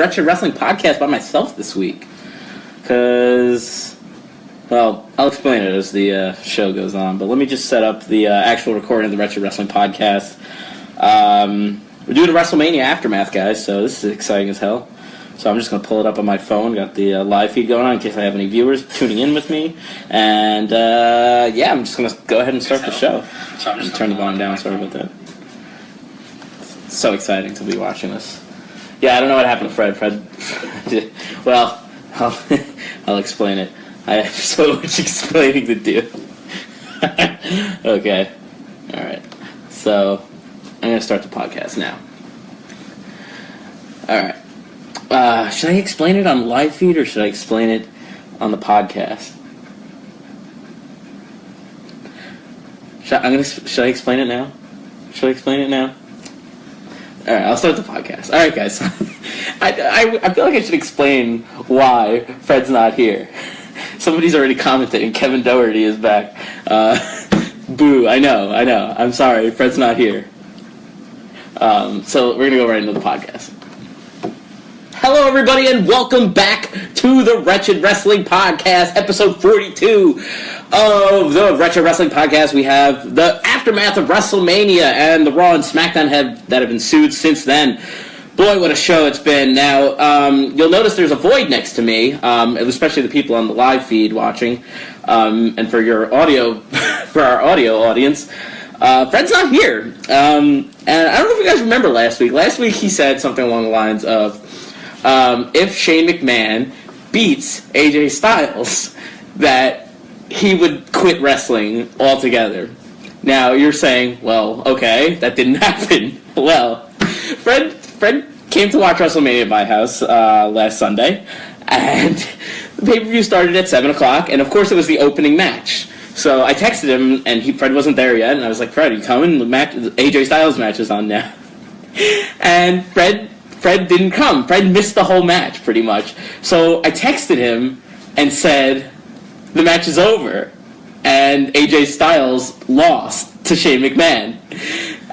Wretched Wrestling podcast by myself this week. Because, well, I'll explain it as the show goes on. But let me just set up the actual recording of the Wretched Wrestling podcast. We're doing a WrestleMania aftermath, guys, so this is exciting as hell. So I'm just going to pull it up on my phone. Got the live feed going on in case I have any viewers tuning in with me. And, yeah, I'm just going to go ahead and start the show. So I'm just turn the volume down. Sorry about that. It's so exciting to be watching this. Yeah, I don't know what happened to Fred. Well, I'll explain it. I have so much explaining to do. Okay. All right. So I'm going to start the podcast now. All right. Should I explain it on live feed or should I explain it on the podcast? Should I explain it now? Should I explain it now? All right, I'll start the podcast. All right, guys. I feel like I should explain why Fred's not here. Somebody's already commented, and Kevin Doherty is back. Boo! I know. I'm sorry, Fred's not here. So we're gonna go right into the podcast. Hello, everybody, and welcome back to the Wretched Wrestling Podcast, episode 42 of the Wretched Wrestling Podcast. We have the aftermath of WrestleMania and the RAW and SmackDown that have ensued since then. Boy, what a show it's been. Now, you'll notice there's a void next to me, especially the people on the live feed watching, and for your audio, for our audio audience. Fred's not here, and I don't know if you guys remember last week. Last week he said something along the lines of, if Shane McMahon beats AJ Styles, that he would quit wrestling altogether. Now, you're saying, well, okay, that didn't happen. Well, Fred came to watch WrestleMania at my house last Sunday, and the pay-per-view started at 7 o'clock, and of course it was the opening match. So I texted him, and Fred wasn't there yet, and I was like, Fred, you coming? The AJ Styles match is on now. And Fred didn't come. Fred missed the whole match, pretty much. So I texted him and said, the match is over. And AJ Styles lost to Shane McMahon.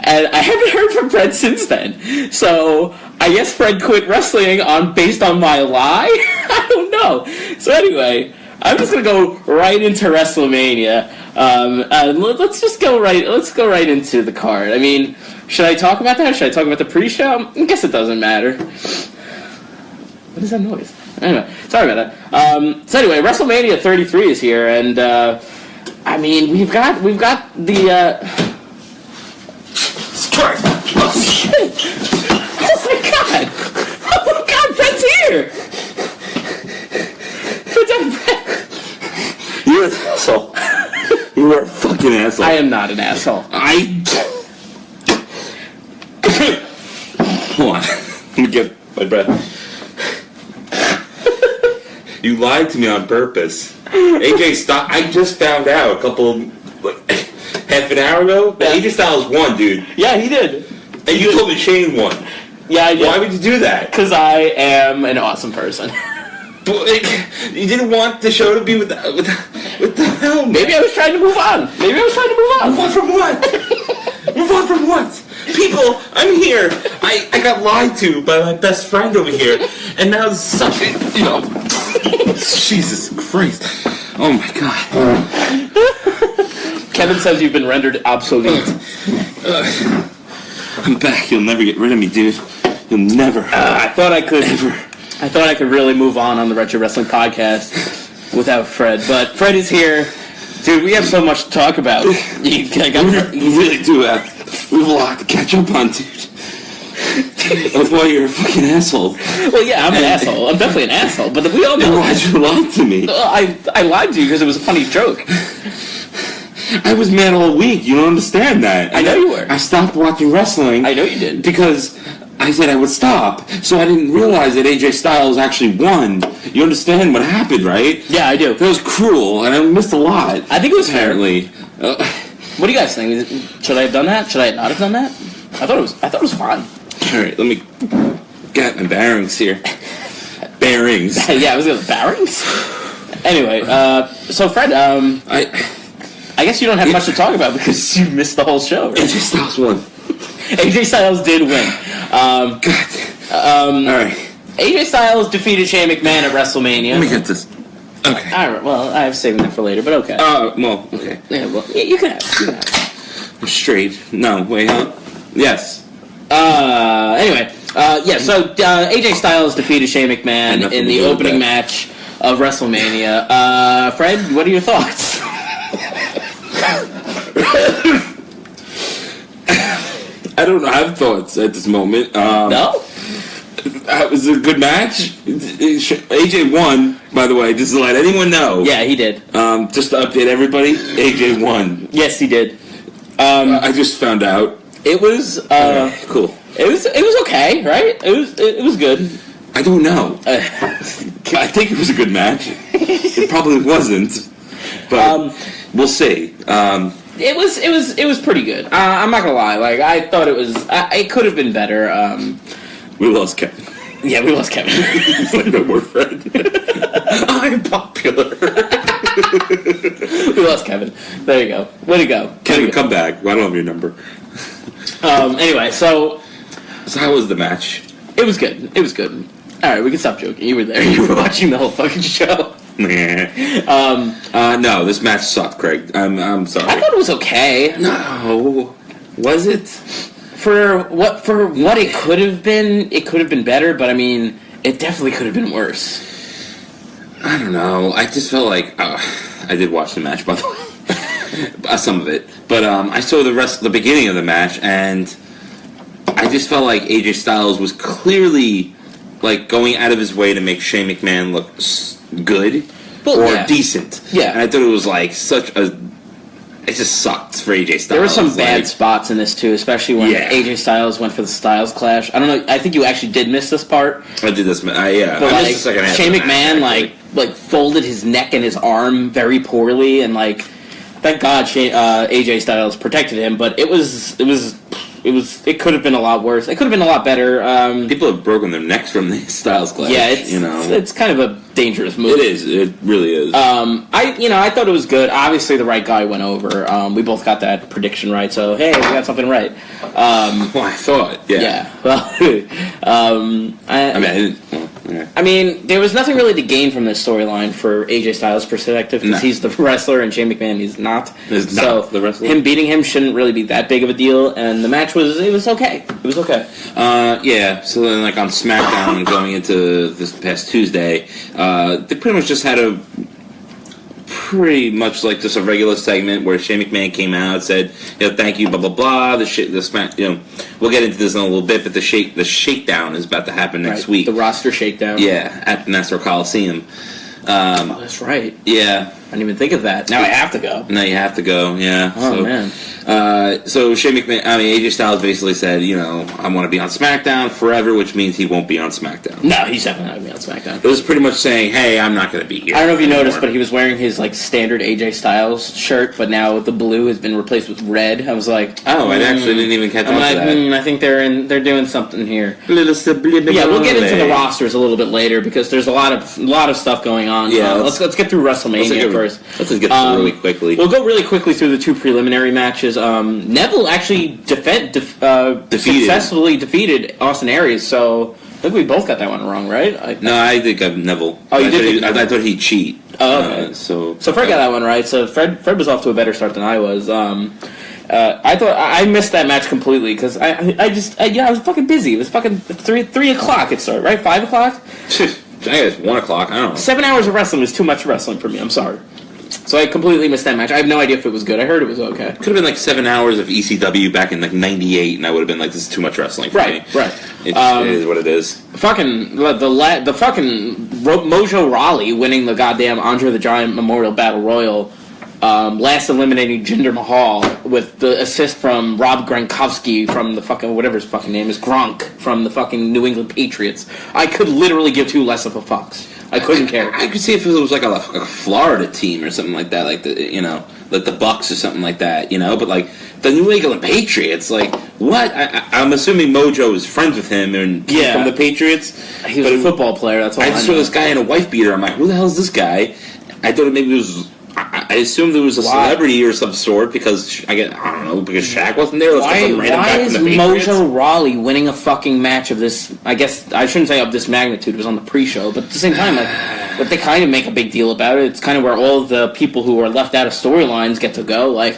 And I haven't heard from Fred since then. So I guess Fred quit wrestling based on my lie? I don't know. So anyway, I'm just going to go right into WrestleMania. Let's go right into the card. I mean, should I talk about that? Should I talk about the pre-show? I guess it doesn't matter. What is that noise? Anyway, sorry about that. So anyway, WrestleMania 33 is here, and I mean, we've got the. Oh shit! Oh my god, Fred's here! You're an asshole. You are a fucking asshole. I am not an asshole. Hold on. Let me get my breath. You lied to me on purpose. AJ Styles, I just found out half an hour ago that AJ Styles won, dude. Yeah, he did. And you told me Shane won. Yeah, I did. Why would you do that? Because I am an awesome person. You didn't want the show to be with the hell, man. Maybe I was trying to move on. Move on from what? Move on from what? People, I'm here. I got lied to by my best friend over here, and now such, Jesus Christ. Oh my God. Kevin says you've been rendered obsolete. I'm back. You'll never get rid of me, dude. You'll never. I thought I could really move on the Wretched Wrestling Podcast without Fred, but Fred is here. Dude, we have so much to talk about. You really do have. We have a lot to catch up on, dude. That's why you're a fucking asshole. Well, yeah, I'm an asshole. I'm definitely an asshole, but we all know. Then why'd you lie to me? I lied to you because it was a funny joke. I was mad all week. You don't understand that. I know you were. I stopped watching wrestling. I know you did. Because I said I would stop, so I didn't realize that AJ Styles actually won. You understand what happened, right? Yeah, I do. That was cruel, and I missed a lot. I think it was apparently. What do you guys think? Should I have done that? Should I not have done that? I thought it was fine. All right, let me get my bearings here. Bearings. Yeah, I was going to bearings. Anyway, so Fred, I guess you don't have much to talk about because you missed the whole show. Right? AJ Styles won. AJ Styles did win. God. All right. AJ Styles defeated Shane McMahon at WrestleMania. Let me get this. Okay. All right. Well, I have saving that for later, but okay. Well, okay. Yeah. Well, yeah, you can have. I'm straight. No, wait, huh? Yes. Anyway. So AJ Styles defeated Shane McMahon in the opening match of WrestleMania. Fred, what are your thoughts? I don't have thoughts at this moment. No? It was a good match. AJ won, by the way, just to let anyone know. Yeah, he did. Just to update everybody, AJ won. Yes, he did. I just found out. It was cool. It was okay, right? It was good. I don't know. I think it was a good match. It probably wasn't, but we'll see. It was pretty good. I'm not gonna lie. Like I thought it was. It could have been better. We lost Kevin. Yeah, we lost Kevin. He's like no more friend. I'm popular. We lost Kevin. There you go. Way to go. Kevin, come back. I don't have your number. Anyway, so how was the match? It was good. It was good. All right, we can stop joking. You were there. You were watching the whole fucking show. No, this match sucked, Craig. I'm sorry. I thought it was okay. No, was it? For what it could have been better. But I mean, it definitely could have been worse. I don't know. I just felt like I did watch the match, by the way, some of it. But I saw the beginning of the match, and I just felt like AJ Styles was clearly like going out of his way to make Shane McMahon look good decent. Yeah, and I thought it was like such a. It just sucked for AJ Styles. There were some bad spots in this too, especially when AJ Styles went for the Styles Clash. I don't know. I think you actually did miss this part. I did this. But I missed the second half. Shane McMahon like folded his neck and his arm very poorly, and like thank God AJ Styles protected him. But it could have been a lot worse. It could have been a lot better. People have broken their necks from the Styles Clash. Yeah, it's kind of a dangerous move. It is. It really is. I thought it was good. Obviously, the right guy went over. We both got that prediction right. So hey, we got something right. Well, I thought. Yeah. Yeah. Well, I mean, there was nothing really to gain from this storyline for AJ Styles' perspective because he's the wrestler and Shane McMahon is not. So the wrestler. Him beating him shouldn't really be that big of a deal, and the match was okay. It was okay. Yeah. So then, like on SmackDown, going into this past Tuesday, they pretty much just had a pretty much like just a regular segment where Shane McMahon came out, said, thank you, blah blah blah. We'll get into this in a little bit, but the shakedown is about to happen next week. The roster shakedown. Yeah, at the Nassau Coliseum. That's right. Yeah. I didn't even think of that. Now I have to go. Now you have to go, yeah. Oh, man. So Shane McMahon, AJ Styles basically said, I want to be on SmackDown forever, which means he won't be on SmackDown. No, he's definitely not going to be on SmackDown. It was pretty much saying, hey, I'm not going to be here. I don't know if you noticed, but he was wearing his standard AJ Styles shirt, but now the blue has been replaced with red. I was like, oh, I actually didn't even catch on to that. I think they're doing something here. Yeah, we'll get into the rosters a little bit later because there's a lot of stuff going on. Yeah, let's get through WrestleMania first. Let's just get through really quickly. We'll go really quickly through the two preliminary matches. Neville actually successfully defeated Austin Aries, so I think we both got that one wrong, right? No, I think of Neville. Oh, you did? I thought he'd cheat. Oh, okay. So Fred got that one right. So Fred was off to a better start than I was. I thought I missed that match completely because I was fucking busy. It was fucking 3 o'clock it started, right? 5 o'clock? I guess 1 o'clock. I don't know. 7 hours of wrestling was too much wrestling for me. I'm sorry. So I completely missed that match. I have no idea if it was good. I heard it was okay. Could have been like 7 hours of ECW back in like '98, and I would have been like, "This is too much wrestling for me." Right. It is what it is. Fucking the fucking Mojo Rawley winning the goddamn Andre the Giant Memorial Battle Royal, last eliminating Jinder Mahal with the assist from Rob Gronkowski from the fucking whatever his fucking name is, Gronk from the fucking New England Patriots. I could literally give two less of a fucks. I couldn't care. I could see if it was like a Florida team or something like that, like the Bucks or something like that, But like the New England Patriots, like what? I'm assuming Mojo is friends with him and from the Patriots. He was a football player. That's all I just saw this guy in a wife beater. I'm like, who the hell is this guy? I thought maybe it was. I assumed there was a celebrity or some sort because I don't know, because Shaq wasn't there. Why is Mojo Rawley winning a fucking match of this? I guess I shouldn't say of this magnitude. It was on the pre-show, but at the same time, but they kind of make a big deal about it. It's kind of where all of the people who are left out of storylines get to go. Why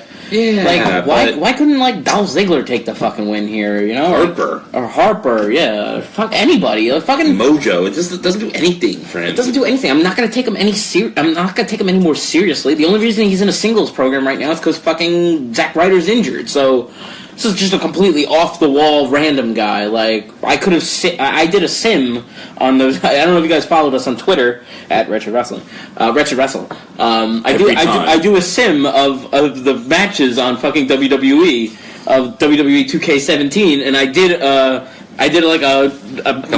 couldn't Dolph Ziggler take the fucking win here? You know, Harper, yeah, fuck anybody. Fucking Mojo. It just doesn't do anything for him. It doesn't do anything. I'm not gonna take him I'm not gonna take him any more seriously. The only reason he's in a singles program right now is because fucking Zack Ryder's injured. So this is just a completely off the wall random guy. I could have I did a sim on those. I don't know if you guys followed us on Twitter at Wretched Wrestling. Wretched Wrestle. I do a sim of the matches on fucking WWE of WWE 2K17, and I did a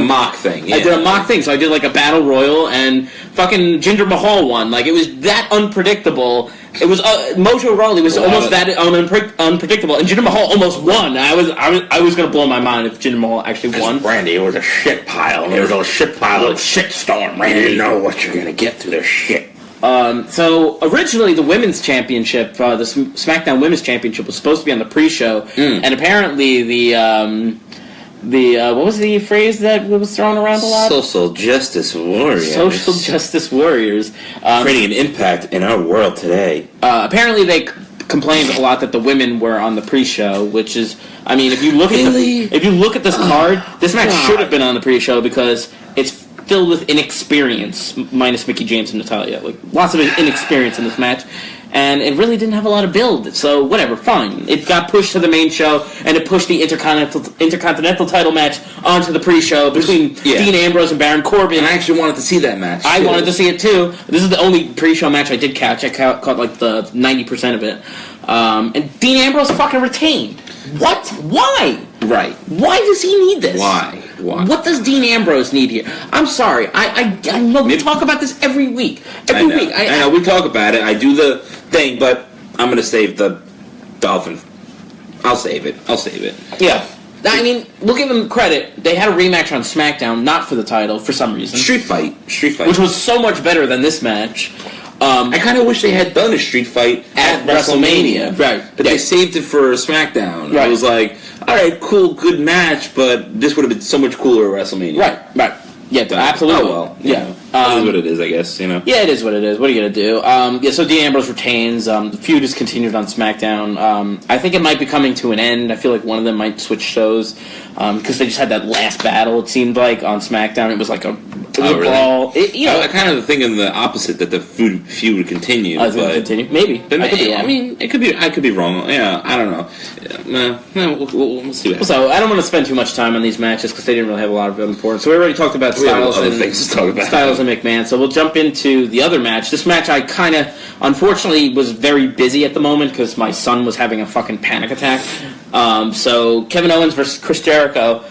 mock thing. Yeah. I did a mock thing, so I did a battle royal, and fucking Jinder Mahal won. It was that unpredictable. It was Mojo Rawley was almost that unpredictable, and Jinder Mahal almost won. I was gonna blow my mind if Jinder Mahal actually won. Randy, it was a shit pile. It was a shit pile of shit storm. Randy, you didn't know what you're gonna get through this shit. So originally the women's championship, the SmackDown Women's Championship, was supposed to be on the pre-show, and apparently the what was the phrase that was thrown around a lot? Social justice warriors. Social justice warriors. Creating an impact in our world today. Apparently they complained a lot that the women were on the pre-show, which is, I mean, if you look at this card, this match should have been on the pre-show because it's filled with inexperience, minus Mickie James and Natalya. Lots of inexperience in this match. And it really didn't have a lot of build, so whatever, fine. It got pushed to the main show, and it pushed the Intercontinental title match onto the pre-show between Dean Ambrose and Baron Corbin. And I actually wanted to see that match. I wanted to see it too. This is the only pre-show match I did catch. I caught the 90% of it. And Dean Ambrose fucking retained. What? Why? Right. Why does he need this? Why? What does Dean Ambrose need here? I'm sorry. I know we talk about this every week. I know we talk about it. I do the thing, but I'm going to save the Dolphin. I'll save it. Yeah. I mean, we'll give them credit. They had a rematch on SmackDown, not for the title, for some reason. Street fight. Which was so much better than this match. I kind of wish they had done a street fight at WrestleMania. Right. But they saved it for SmackDown. Right. I was like, alright, cool, good match, but this would have been so much cooler at WrestleMania. Right. Yeah, absolutely. Oh, well. Yeah. It is what it is, I guess, you know? Yeah, it is what it is. What are you going to do? So Dean Ambrose retains. The feud is continued on SmackDown. I think it might be coming to an end. I feel like one of them might switch shows because they just had that last battle, it seemed like, on SmackDown. It was like a brawl. Really? I kind of thinking the opposite, that the feud would continue. Continue? Maybe. I could be wrong. Yeah, I don't know. We'll see what happens. So I don't want to spend too much time on these matches because they didn't really have a lot of importance. So we already talked about Styles and McMahon. So we'll jump into the other match. This match I kind of, unfortunately, was very busy at the moment because my son was having a fucking panic attack. So Kevin Owens versus Chris Jericho.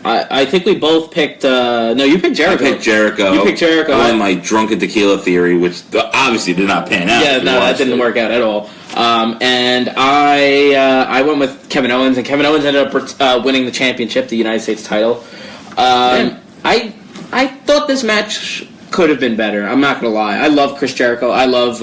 I think we both picked... no, you picked Jericho. I picked Jericho. You picked Jericho. I won my drunken tequila theory, which obviously did not pan out. Yeah, no, that didn't work out at all. And I went with Kevin Owens, and Kevin Owens ended up winning the championship, the United States title. I thought this match could have been better. I'm not going to lie. I love Chris Jericho. I love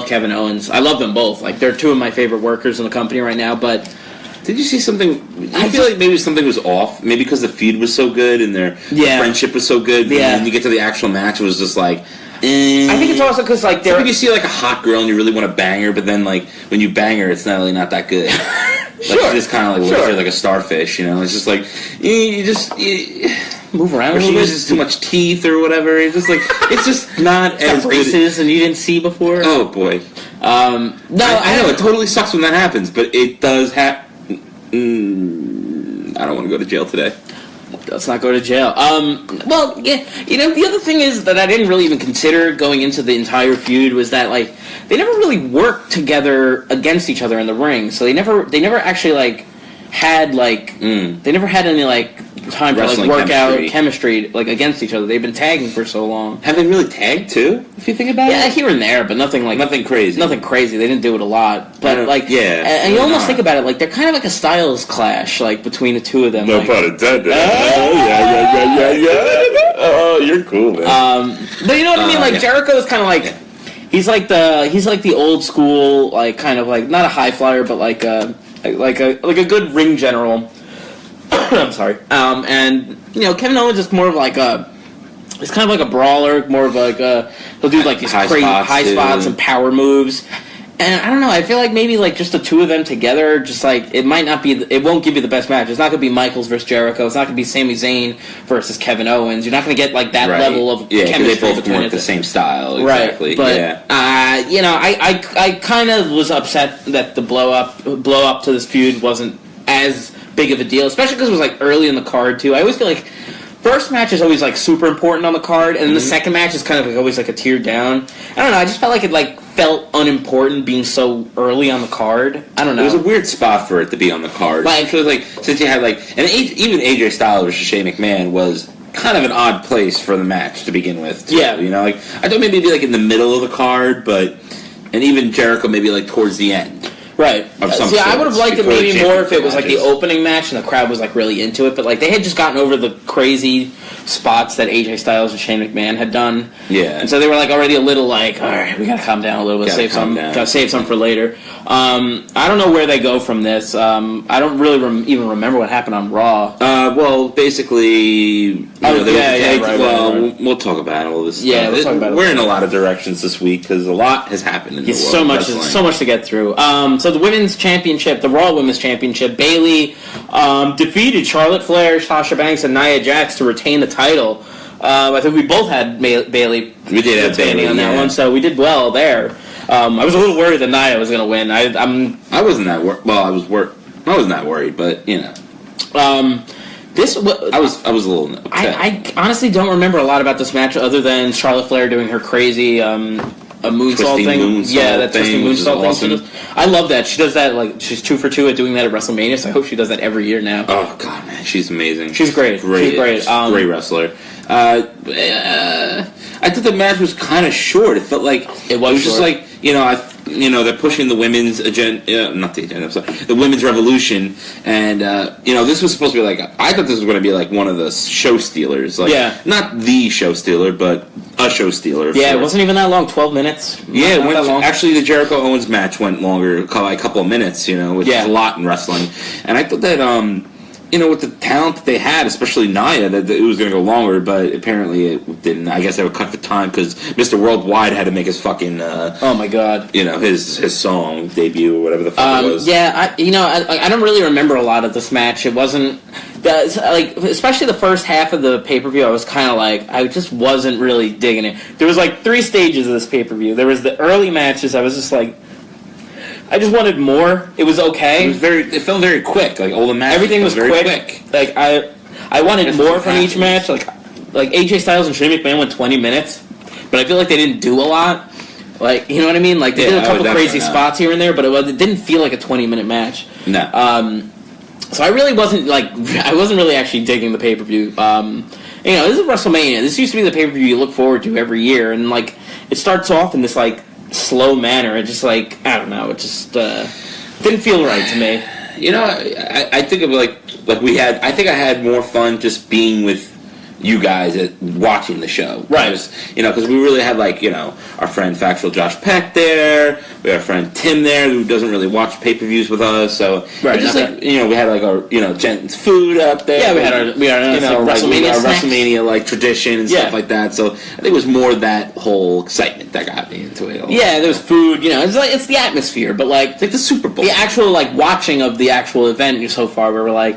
Kevin Owens. I love them both. They're two of my favorite workers in the company right now, but... Did you see something? I feel like maybe something was off. Maybe because the feud was so good and their friendship was so good. But when you get to the actual match, it was just like... I think it's also because you see a hot girl and you really want to bang her, but then when you bang her, it's not really not that good. She just kind of lives there like a starfish, you know. It's just you just move around. Or she uses too much teeth or whatever. It's just it's just not as braces and you didn't see before. Oh boy. No, I know it totally sucks when that happens, but it does happen. I don't want to go to jail today. Let's not go to jail. Well, yeah, the other thing is that I didn't really even consider going into the entire feud was that they never really worked together against each other in the ring. So they never actually had they never had any time for workout chemistry against each other. They've been tagging for so long. Have they really tagged too? If you think about it, yeah, here and there, but nothing crazy. Nothing crazy. They didn't do it a lot, but and you almost think about it, they're kind of like a styles clash, between the two of them. No pun intended. Oh, you're cool, man. But you know what I mean? Like, Jericho is kind of like... He's like the old school, like, kind of like, not a high flyer, but like a good ring general. I'm sorry. And, you know, Kevin Owens is more of like he's kind of like a brawler, more of like he'll do like these crazy high spots and power moves. And I don't know, I feel like maybe like just the two of them together, just like, it might not be, it won't give you the best match. It's not going to be Michaels versus Jericho. It's not going to be Sami Zayn versus Kevin Owens. You're not going to get like that level of chemistry. They both work the same style. Exactly. Right, but, you know, I kind of was upset that the blow up to this feud wasn't as big of a deal, especially because it was like early in the card too. I always feel like first match is always like super important on the card, and then the second match is kind of like always like a tier down. I don't know. I just felt like it like felt unimportant being so early on the card. I don't know. It was a weird spot for it to be on the card. Like, it was like, since you had like, and even AJ Styles versus Shane McMahon was kind of an odd place for the match to begin with. Too, you know, like I thought maybe it'd be like in the middle of the card, and even Jericho maybe like towards the end. Right. See, I would have liked it maybe more if it was like the opening match and the crowd was like really into it, but like they had just gotten over the crazy spots that AJ Styles and Shane McMahon had done. Yeah. And so they were like already a little like, all right, we gotta calm down a little bit, gotta save some for later. I don't know where they go from this. I don't really even remember what happened on Raw. Well, basically, we'll talk about all this. Yeah, we'll talk about it. We're in a lot of directions this week because a lot has happened in the world. So much to get through. So the women's championship, the Raw Women's Championship, Bayley defeated Charlotte Flair, Sasha Banks, and Nia Jax to retain the title. I think we both had Bayley. We did have Bayley on that one, so we did well there. I was a little worried that Nia was going to win. I wasn't that worried. Well, I wasn't that worried, but you know. I was a little upset. I honestly don't remember a lot about this match other than Charlotte Flair doing her crazy a moonsault thing. That twisting moonsault thing. Awesome. I love that. She does that, like, she's 2 for 2 at doing that at WrestleMania, so I hope she does that every year now. Oh, God, man. She's amazing. She's great. She's great. Great wrestler. I thought the match was kind of short. It felt like it was just like, they're pushing the women's agenda, not the agenda, I'm sorry, the women's revolution, and this was supposed to be like, I thought this was going to be like one of the show stealers, like, not the show stealer, but a show stealer. Yeah, it wasn't even that long, 12 minutes. Actually, the Jericho Owens match went longer, like a couple of minutes, which is a lot in wrestling, and I thought that, with the talent that they had, especially Nia, that it was going to go longer, but apparently it didn't. I guess they were cut for time because Mr. Worldwide had to make his fucking... oh, my God. His song debut or whatever the fuck it was. Yeah, I don't really remember a lot of this match. It wasn't... especially the first half of the pay-per-view, I was kind of like... I just wasn't really digging it. There was, 3 stages of this pay-per-view. There was the early matches. I was just like... I just wanted more. It was okay. It felt very quick. Like all the matches. Everything was very quick. Like I wanted more from each match. Like AJ Styles and Shane McMahon went 20 minutes, but I feel like they didn't do a lot. Like, you know what I mean? Like they did a couple crazy spots here and there, but it didn't feel like a 20-minute match. No. So I wasn't really actually digging the pay-per-view. This is WrestleMania. This used to be the pay-per-view you look forward to every year, and like it starts off in this like slow manner. It just I don't know. It just didn't feel right to me. I think of like we had. I think I had more fun just being with you guys at watching the show, right? Because we really had our friend Factual Josh Peck there. We had our friend Tim there who doesn't really watch pay-per-views with us. So just we had our Jen's food up there. Yeah, we had our WrestleMania tradition and stuff like that. So I think it was more that whole excitement that got me into it. Yeah, there was food. It's the atmosphere, but like the Super Bowl, the actual watching of the actual event so far, we were like,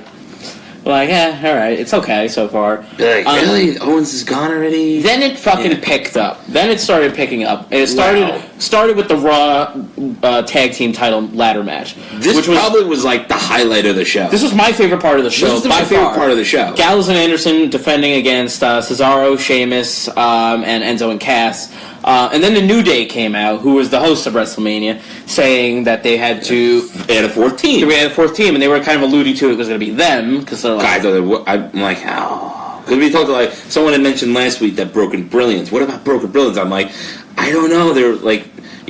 all right, it's okay so far. Really? Owens is gone already? Then it fucking picked up. Then it started picking up. It started with the Raw tag team title ladder match. Which probably was the highlight of the show. This was my favorite part of the show. This was my favorite part of the show. Gallows and Anderson defending against Cesaro, Sheamus, and Enzo and Cass. And then the New Day came out, who was the host of WrestleMania, saying that they had to... They had a fourth team. They had a fourth team, and they were kind of alluding to it was going to be them, because they're like... I'm like, how? Because we talked to, someone had mentioned last week that Broken Brilliance. What about Broken Brilliance? I'm like, I don't know. They're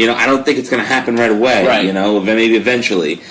I don't think it's going to happen right away. Right. Maybe eventually.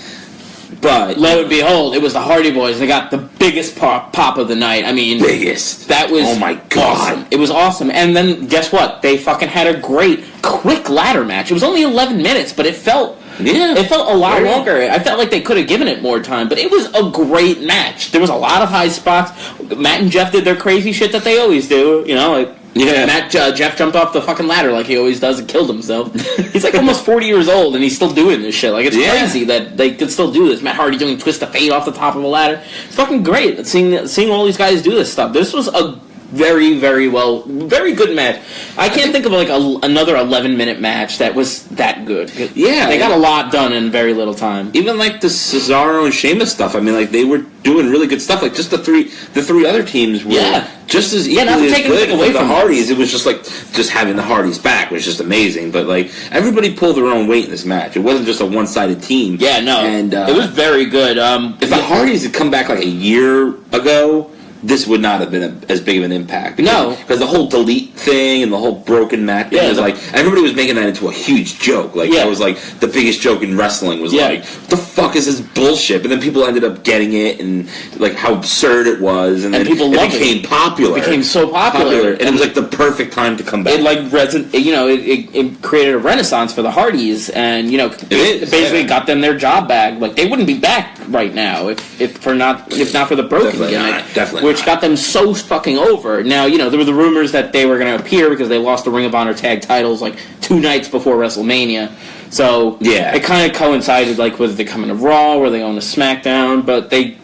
But lo and behold, it was the Hardy Boys. They got the biggest pop of the night. I mean, biggest. That was oh my god, awesome. It was awesome. And then guess what? They fucking had a great, quick ladder match. It was only 11 minutes, but it felt a lot longer. I felt like they could have given it more time, but it was a great match. There was a lot of high spots. Matt and Jeff did their crazy shit that they always do. You know, like. Yeah, Jeff jumped off the fucking ladder like he always does and killed himself. He's like almost 40 years old and he's still doing this shit. Like, it's crazy that they can still do this. Matt Hardy doing twist of fate off the top of a ladder. It's fucking great seeing all these guys do this stuff. This was a very, very good match. I can't think of like another 11-minute match that was that good. Yeah, they got a lot done in very little time. Even like the Cesaro and Sheamus stuff. I mean, like they were doing really good stuff. Like just the three other teams were just as not to take anything away from the Hardys. It was just like just having the Hardys back was just amazing. But like everybody pulled their own weight in this match. It wasn't just a one-sided team. Yeah, no, and it was very good. If the Hardys had come back like a year ago, this would not have been as big of an impact. Because the whole delete thing and the whole broken mat thing was like, everybody was making that into a huge joke. Like, that was like the biggest joke in wrestling was like, what the fuck is this bullshit? But then people ended up getting it and like how absurd it was. And then people loved became popular. It became so popular. And it was like the perfect time to come back. It like it created a renaissance for the Hardys and, it basically got them their job back. Like, they wouldn't be back right now if not for the broken gimmick. Definitely. Which got them so fucking over. Now, there were the rumors that they were going to appear because they lost the Ring of Honor tag titles like 2 nights before WrestleMania. So it kind of coincided like whether they coming to Raw or they going to SmackDown, but they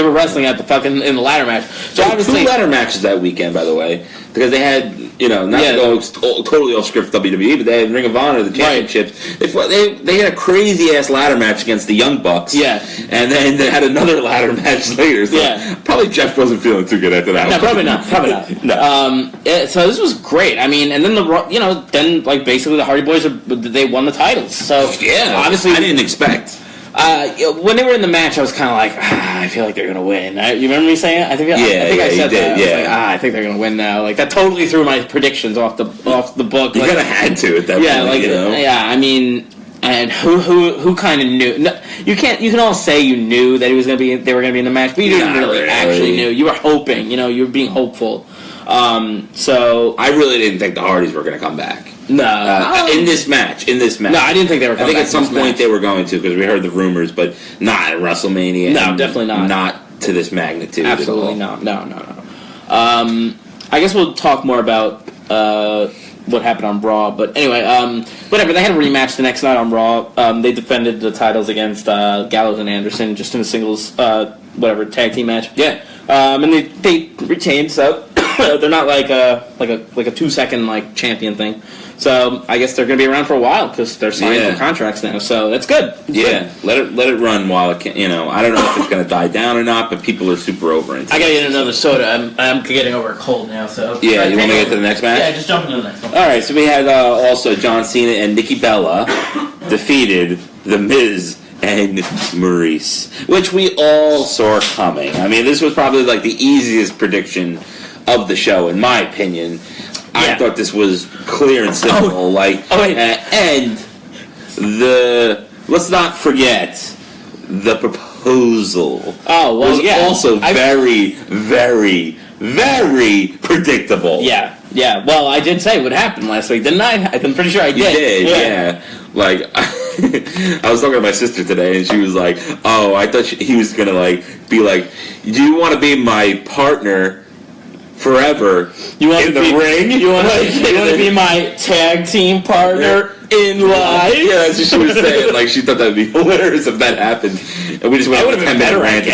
were wrestling at in the ladder match. So obviously 2 ladder matches that weekend, by the way, because they had not to go totally off script WWE, but they had Ring of Honor, the championships. They had a crazy ass ladder match against the Young Bucks. Yeah, and then they had another ladder match later. So probably Jeff wasn't feeling too good after that. No, probably not. No. So this was great. I mean, and then then like basically the Hardy Boys they won the titles. So obviously I didn't expect. When they were in the match, I was kind of like, I feel like they're going to win. You remember me saying it? I think I said that. I was like, I think they're going to win now. Like, that totally threw my predictions off the book. You kind of had to at that point, Yeah, I mean, and who kind of knew? No, you can all say you knew that they were going to be in the match, but you didn't really actually know. You were hoping, you were being hopeful. So I really didn't think the Hardys were going to come back. No, in this match. No, I didn't think they were coming back. I think at some point they were going to because we heard the rumors, but not at WrestleMania. No, definitely not. Not to this magnitude. Absolutely not. No. I guess we'll talk more about what happened on Raw, but anyway, whatever. They had a rematch the next night on Raw. They defended the titles against Gallows and Anderson just in a singles tag team match. Yeah, and they retained, so they're not like a 2-second champion thing. So I guess they're going to be around for a while because they're signing for contracts now. So that's good. Good. Let it run while it can. I don't know if it's going to die down or not, but people are super over it. I got to get another soda. I'm getting over a cold now. So you want to get to the next match? Yeah, just jump into the next one. All right. So we had also John Cena and Nikki Bella defeated The Miz and Maurice, which we all saw coming. I mean, this was probably like the easiest prediction of the show, in my opinion. I thought this was clear and simple. And let's not forget the proposal. Oh, well, was also very, very, very predictable. Yeah. Well, I did say what happened last week, didn't I? I'm pretty sure I did. You did, yeah. Like, I was talking to my sister today, and she was like, "Oh, I thought he was gonna be like, do you want to be my partner forever in the ring? You want to be my tag team partner in life?" Yeah, that's what she was saying. Like, she thought that would be hilarious if that happened. And we just went on a 10-minute rant.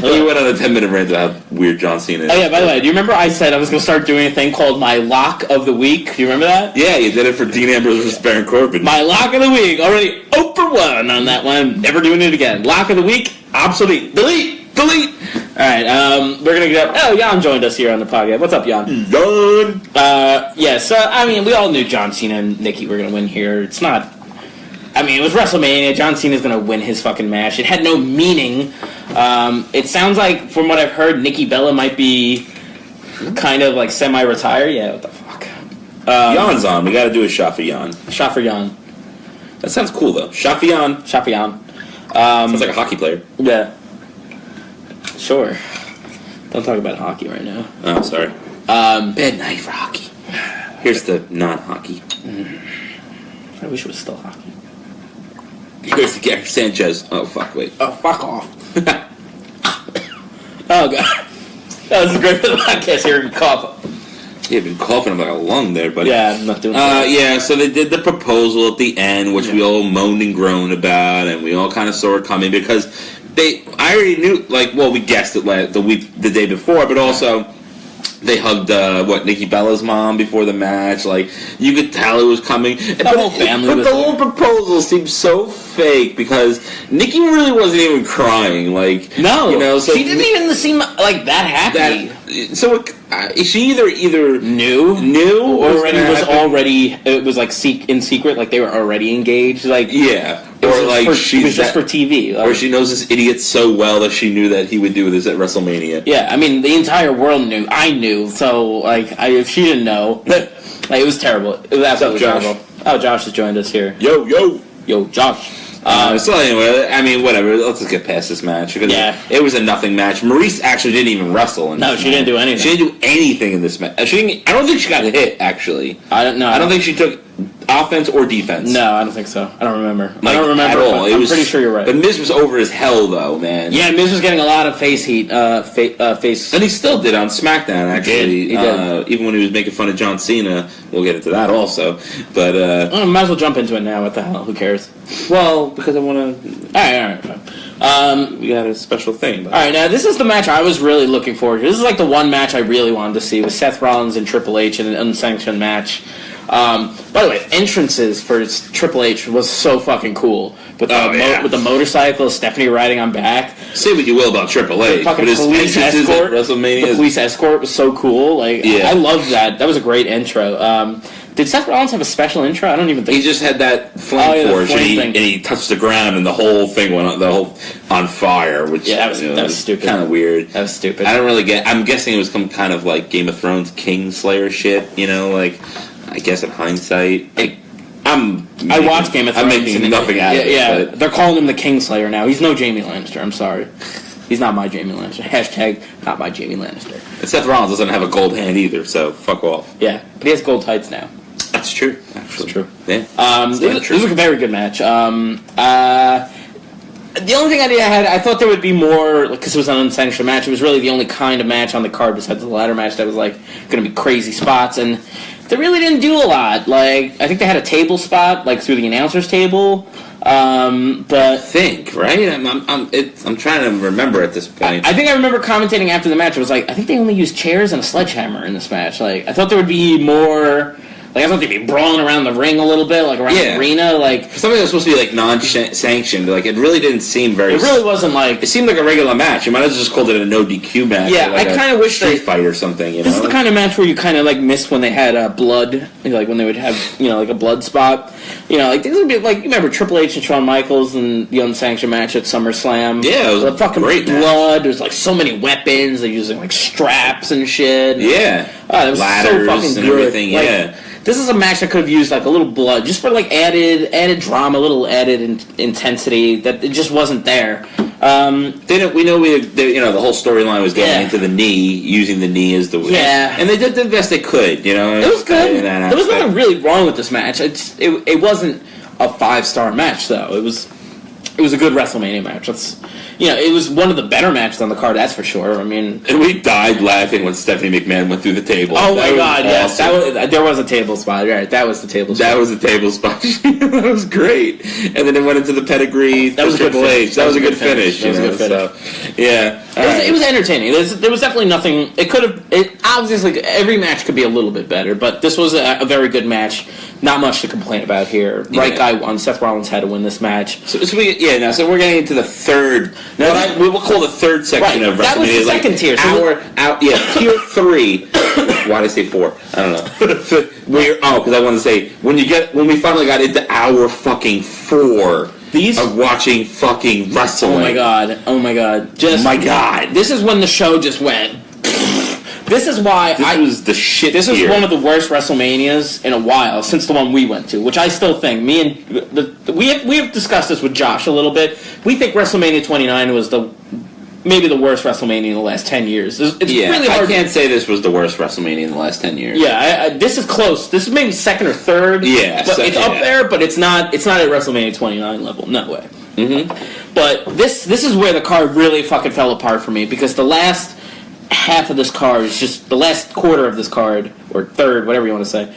We went on a 10-minute rant about how weird John Cena is. Oh, yeah, by the way, do you remember I said I was going to start doing a thing called my lock of the week? Do you remember that? Yeah, you did it for Dean Ambrose versus Baron Corbin. My lock of the week. Already 0 for 1 on that one. Never doing it again. Lock of the week, obsolete. Delete. Alright, we're gonna get up. Oh, Jan joined us here on the podcast. What's up, Jan? Jan! So, I mean, we all knew John Cena and Nikki were gonna win here. It's not... I mean, it was WrestleMania. John Cena's gonna win his fucking match. It had no meaning. It sounds like, from what I've heard, Nikki Bella might be kind of like semi-retired. Yeah, what the fuck? Jan's on. We gotta do a shot for Jan. Shot for Jan. That sounds cool, though. Shot for Jan. Shot for Jan. Sounds like a hockey player. Yeah. Sure. Don't talk about hockey right now. Oh, sorry. Bad night for hockey. Here's the non-hockey. I wish it was still hockey. Here's the Gary Sanchez. Oh, fuck, wait. Oh, fuck off. Oh, God. That was great for the podcast hearing cough. You've been coughing about a lung there, buddy. Yeah, I'm not doing that. Yeah, so they did the proposal at the end, which we all moaned and groaned about, and we all kind of saw it coming because I already knew, we guessed it the day before, but also they hugged, Nikki Bella's mom before the match. Like, you could tell it was coming. The whole family was But the there. whole proposal seemed so fake because Nikki really wasn't even crying. Like, No, you know, so she didn't even seem like that happy. She either knew or it was like in secret, like they were already engaged. Like, yeah. It was just for TV. Or she knows this idiot so well that she knew that he would do this at WrestleMania. Yeah, I mean, the entire world knew. I knew. So, if she didn't know, it was terrible. It was absolutely terrible. Oh, Josh has joined us here. Yo, Josh. So anyway, I mean, whatever. Let's just get past this match because it was a nothing match. Maurice actually didn't even wrestle. She didn't do anything. She didn't do anything in this match. I don't think she got hit. Actually, I don't know. I don't think she took offense or defense. No, I don't think so. I don't remember. I don't remember at all. I'm pretty sure you're right. But Miz was over as hell, though, man. Yeah, Miz was getting a lot of face heat. Face. And he still did on SmackDown, actually. He did. Even when he was making fun of John Cena. We'll get into that also. But might as well jump into it now. What the hell? Who cares? Well, because I want to. All right, fine. We got a special thing. All right, now this is the match I was really looking forward to. This is like the one match I really wanted to see with Seth Rollins and Triple H in an unsanctioned match. By the way, entrances for Triple H was so fucking cool. With the motorcycle, Stephanie riding on back. Say what you will about Triple H, The fucking police escort. WrestleMania. The police escort was so cool. I loved that. That was a great intro. Did Seth Rollins have a special intro? I don't even think he just had that flame force, and he touched the ground, and the whole thing went on fire. Which that was stupid. Kind of weird. That was stupid. I don't really get. I'm guessing it was some kind of like Game of Thrones Kingslayer shit. You know, I guess in hindsight, I watched Game of Thrones. I'm making nothing out of it. Yeah, they're calling him the Kingslayer now. He's no Jamie Lannister. I'm sorry. He's not my Jamie Lannister. Hashtag not my Jamie Lannister. And Seth Rollins doesn't have a gold hand either, so fuck off. Yeah, but he has gold tights now. That's true. Actually. That's true. Yeah. This was a very good match. The only thing I thought there would be more, because it was an unsanctioned match. It was really the only kind of match on the card besides the ladder match that was going to be crazy spots, and they really didn't do a lot. I think they had a table spot through the announcer's table, but I think right. I'm trying to remember at this point. I think I remember commentating after the match. It was I think they only used chairs and a sledgehammer in this match. I thought there would be more. I thought they'd be brawling around the ring a little bit, around the arena, something that was supposed to be non-sanctioned. It really didn't seem very. It really wasn't It seemed like a regular match. You might have just called it a no DQ match. Yeah, I kind of wish street fight or something. This is the kind of match where you kind of miss when they had blood, when they would have a blood spot. Things would be you remember Triple H and Shawn Michaels and the unsanctioned match at SummerSlam. Yeah, it was a fucking great blood. There's so many weapons. They're using straps and shit. Yeah, that was ladders so fucking and good. everything. Yeah. This is a match that could have used a little blood, just for added drama, a little added intensity that it just wasn't there. The whole storyline was going into the knee, using the knee as the win. Yeah, and they did the best they could. It was good. There was nothing really wrong with this match. It wasn't a 5-star match though. It was a good WrestleMania match. It was one of the better matches on the card, that's for sure. And we died laughing when Stephanie McMahon went through the table. Oh my god, yes. There was a table spot. Right, that was the table spot. That was the table spot. That was great. And then it went into the pedigree. That was a good finish. That was a good finish. That was a good finish. So, yeah. It was entertaining. There was definitely nothing. Obviously, every match could be a little bit better, but this was a very good match. Not much to complain about here. Right guy won. Seth Rollins had to win this match. So we're getting into the third. We will call the third section of WrestleMania. That was the second tier. Tier 3. Why did I say 4? I don't know. Because I want to say when we finally got into hour fucking 4 of watching fucking wrestling. Oh my god. Oh my god. This is when the show just went. This is why This was the shit. This was tier. one of the worst WrestleManias in a while since the one we went to, which I still think. We have discussed this with Josh a little bit. We think WrestleMania 29 was maybe the worst WrestleMania in the last 10 years. It's really hard. I can't say this was the worst WrestleMania in the last 10 years. Yeah, this is close. This is maybe second or third. Yeah, but it's up there, but it's not. It's not at WrestleMania 29 level. No way. Mm-hmm. But this is where the card really fucking fell apart for me, because the last half of this card is just the last quarter of this card, or third, whatever you want to say.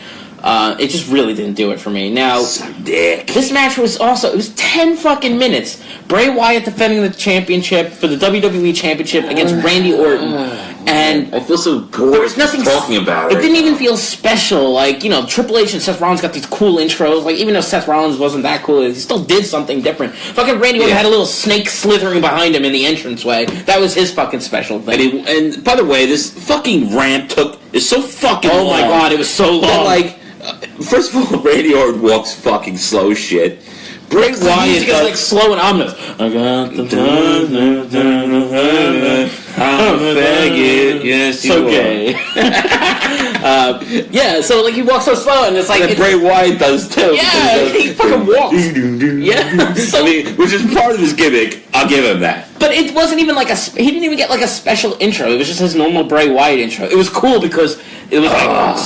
It just really didn't do it for me. Now, this match was also, it was 10 fucking minutes. Bray Wyatt defending the championship for the WWE Championship against Randy Orton. And I feel so bored. There was nothing talking about it. It didn't even feel special. Like, Triple H and Seth Rollins got these cool intros. Like, even though Seth Rollins wasn't that cool, he still did something different. Fucking Randy Orton had a little snake slithering behind him in the entranceway. That was his fucking special thing. And by the way, this fucking ramp is so fucking long. Oh my god, it was so long. That, first of all, Randy Orton walks fucking slow shit. Bray Wyatt gets like slow and ominous. I got the I'm a faggot. Yes, you okay. Yeah, so he walks so slow, and it's like Bray Wyatt does too. Yeah, he fucking walks. Yeah, so, which is part of his gimmick. I'll give him that. But it wasn't even he didn't even get a special intro. It was just his normal Bray Wyatt intro. It was cool because it was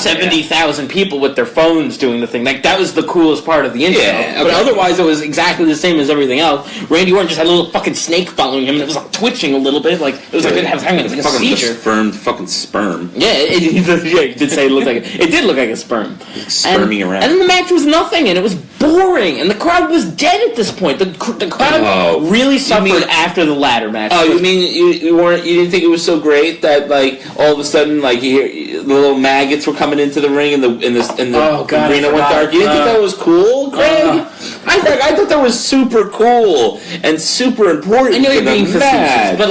70,000 people with their phones doing the thing. That was the coolest part of the intro. Yeah, okay. But otherwise, it was exactly the same as everything else. Randy Orton just had a little fucking snake following him, and it was twitching a little bit. It was like having a seizure. Fucking sperm. Yeah, you did say it looked like it did look like a sperm. Sperming around. And then the match was nothing, and it was boring, and the crowd was dead at this point. The crowd really suffered after the ladder match. Oh, you mean you didn't think it was so great that all of a sudden you hear the little maggots were coming into the ring and the arena went dark? You didn't think that was cool, Greg? I thought that was super cool and super important. I know you're being facetious, but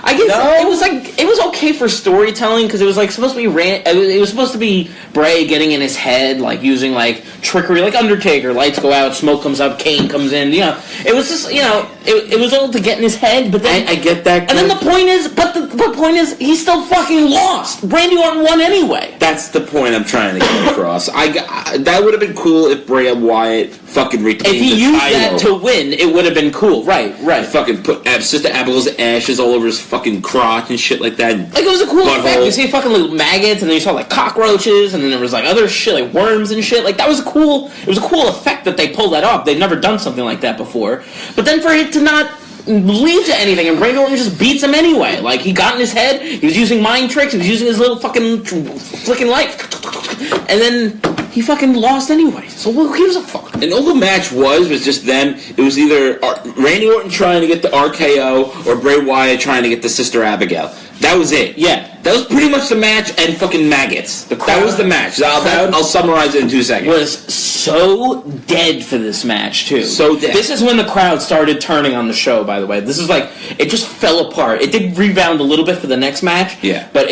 I guess it was okay for storytelling, because it was supposed to be it was supposed to be Bray getting in his head, using trickery, like Undertaker. Lights go out, smoke comes up, Kane comes in. It was just it was all to get in his head. But then I get that. And then the point is, he still fucking lost. Randy Orton won anyway. That's the point I'm trying to get across. That would have been cool if Bray Wyatt fucking retained the title. If he used that to win, it would have been cool. Right. Fucking put Sister Abigail's ashes all over his fucking crotch and shit like that. It was a cool effect. You see fucking little maggots, and then you saw cockroaches, and then there was other shit worms and shit. That was it was a cool effect that they pulled that off. They'd never done something like that before. But then for it to not lead to anything, and Randy Orton just beats him anyway. He got in his head, he was using mind tricks, he was using his little fucking flicking light, and then he fucking lost anyway. So who gives a fuck? And all the match was just them. It was either Randy Orton trying to get the RKO or Bray Wyatt trying to get the Sister Abigail. That was it. Yeah. That was pretty much the match, and fucking maggots. That was the match. I'll summarize it in 2 seconds. Was so dead for this match, too. So dead. This is when the crowd started turning on the show, by the way. This is it just fell apart. It did rebound a little bit for the next match. Yeah. But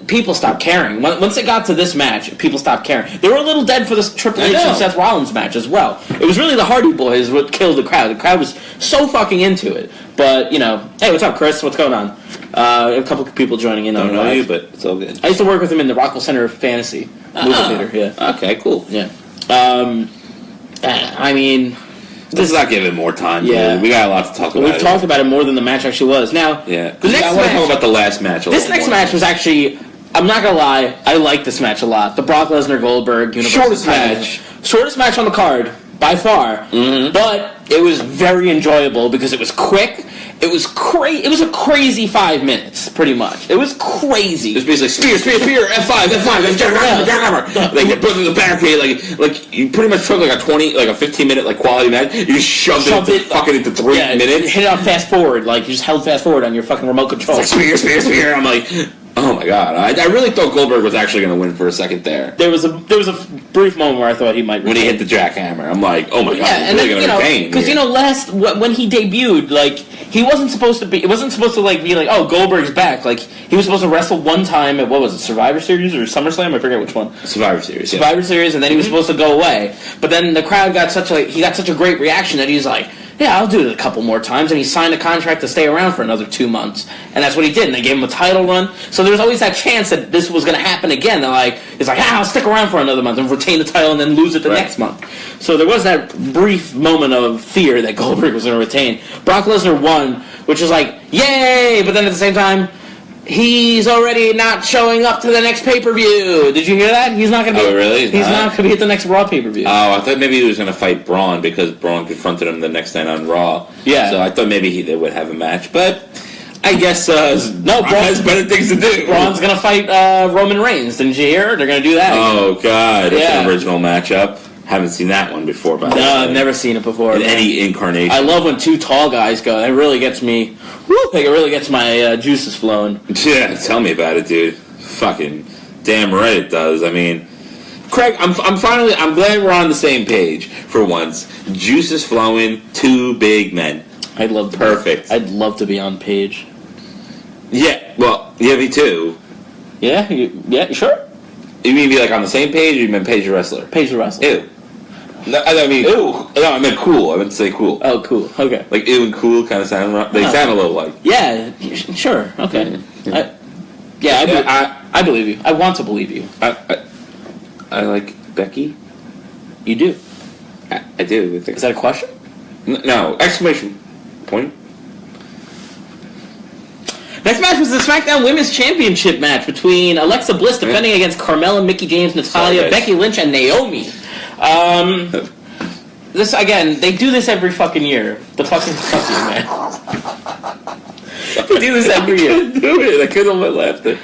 people stopped caring. Once it got to this match, people stopped caring. They were a little dead for this Triple H and Seth Rollins match as well. It was really the Hardy Boys what killed the crowd. The crowd was so fucking into it. But, hey, what's up, Chris? What's going on? A couple of people joining in on the live. Don't know you, but it's all good. I used to work with him in the Rockwell Center of Fantasy movie theater. Yeah. Okay, cool. Yeah. I mean, let's not give it more time. Yeah, dude. We got a lot to talk about. We've talked about it more than the match actually was. Now, yeah, because I want to talk about the last match. This next match was actually, I'm not gonna lie, I like this match a lot. The Brock Lesnar Goldberg shortest match on the card by far, but it was very enjoyable because it was quick. It was It was a crazy 5 minutes, pretty much. It was crazy. It was basically spear, F5, F5. They put through the barricade, you pretty much took a 15-minute quality match. You just shoved it fucking into 3 minutes. Hit it on fast forward, you just held fast forward on your fucking remote control. It's spear. I'm like, oh my god! I really thought Goldberg was actually going to win for a second there. There was a brief moment where I thought he might when he hit the jackhammer. I'm like, oh my god, he's really going to retain. Because when he debuted, he wasn't supposed to be. It wasn't supposed to be oh, Goldberg's back. He was supposed to wrestle one time at, what was it, Survivor Series or SummerSlam? I forget which one. Survivor Series. Survivor Series, and then he was supposed to go away. But then the crowd got such a great reaction that he's like, yeah, I'll do it a couple more times. And he signed a contract to stay around for another 2 months. And that's what he did. And they gave him a title run. So there's always that chance that this was going to happen again. It's like, I'll stick around for another month and retain the title and then lose it the next month. So there was that brief moment of fear that Goldberg was going to retain. Brock Lesnar won, which is like, yay! But then at the same time, he's already not showing up to the next pay-per-view. Did you hear that? He's not going to be. Oh, really? He's not going to be at the next Raw pay-per-view. Oh, I thought maybe he was going to fight Braun because Braun confronted him the next night on Raw. Yeah. So I thought maybe they would have a match, but I guess no. Braun has better things to do. Braun's going to fight Roman Reigns. Didn't you hear? They're going to do that. Oh God, it's an original matchup. Haven't seen that one before, by the way. No, I've never seen it before. In any incarnation. I love when two tall guys go. That really gets me. Like it really gets my juices flowing. Yeah, tell me about it, dude. Fucking damn right it does. I mean, Craig, I'm glad we're on the same page for once. Juices flowing, two big men. I'd love to be on page. Yeah, well, yeah, me too. Yeah, yeah, sure. You mean be like on the same page, or you mean Page the Wrestler? Page the Wrestler. Ew. No, I mean, ew. No, I meant cool. I meant to say cool. Oh, cool. Okay. Like ew and cool kind of sound. They sound a little like. Yeah. Sure. Okay. I believe you. I want to believe you. I like Becky. You do. I do. Is that a question? No. Exclamation point. Next match was the SmackDown Women's Championship match between Alexa Bliss defending against Carmella, Mickie James, Natalya, Becky Lynch, and Naomi. This again, they do this every fucking year. The fucking fuck you, man. They do this every year. I couldn't do it. I couldn't help laughter.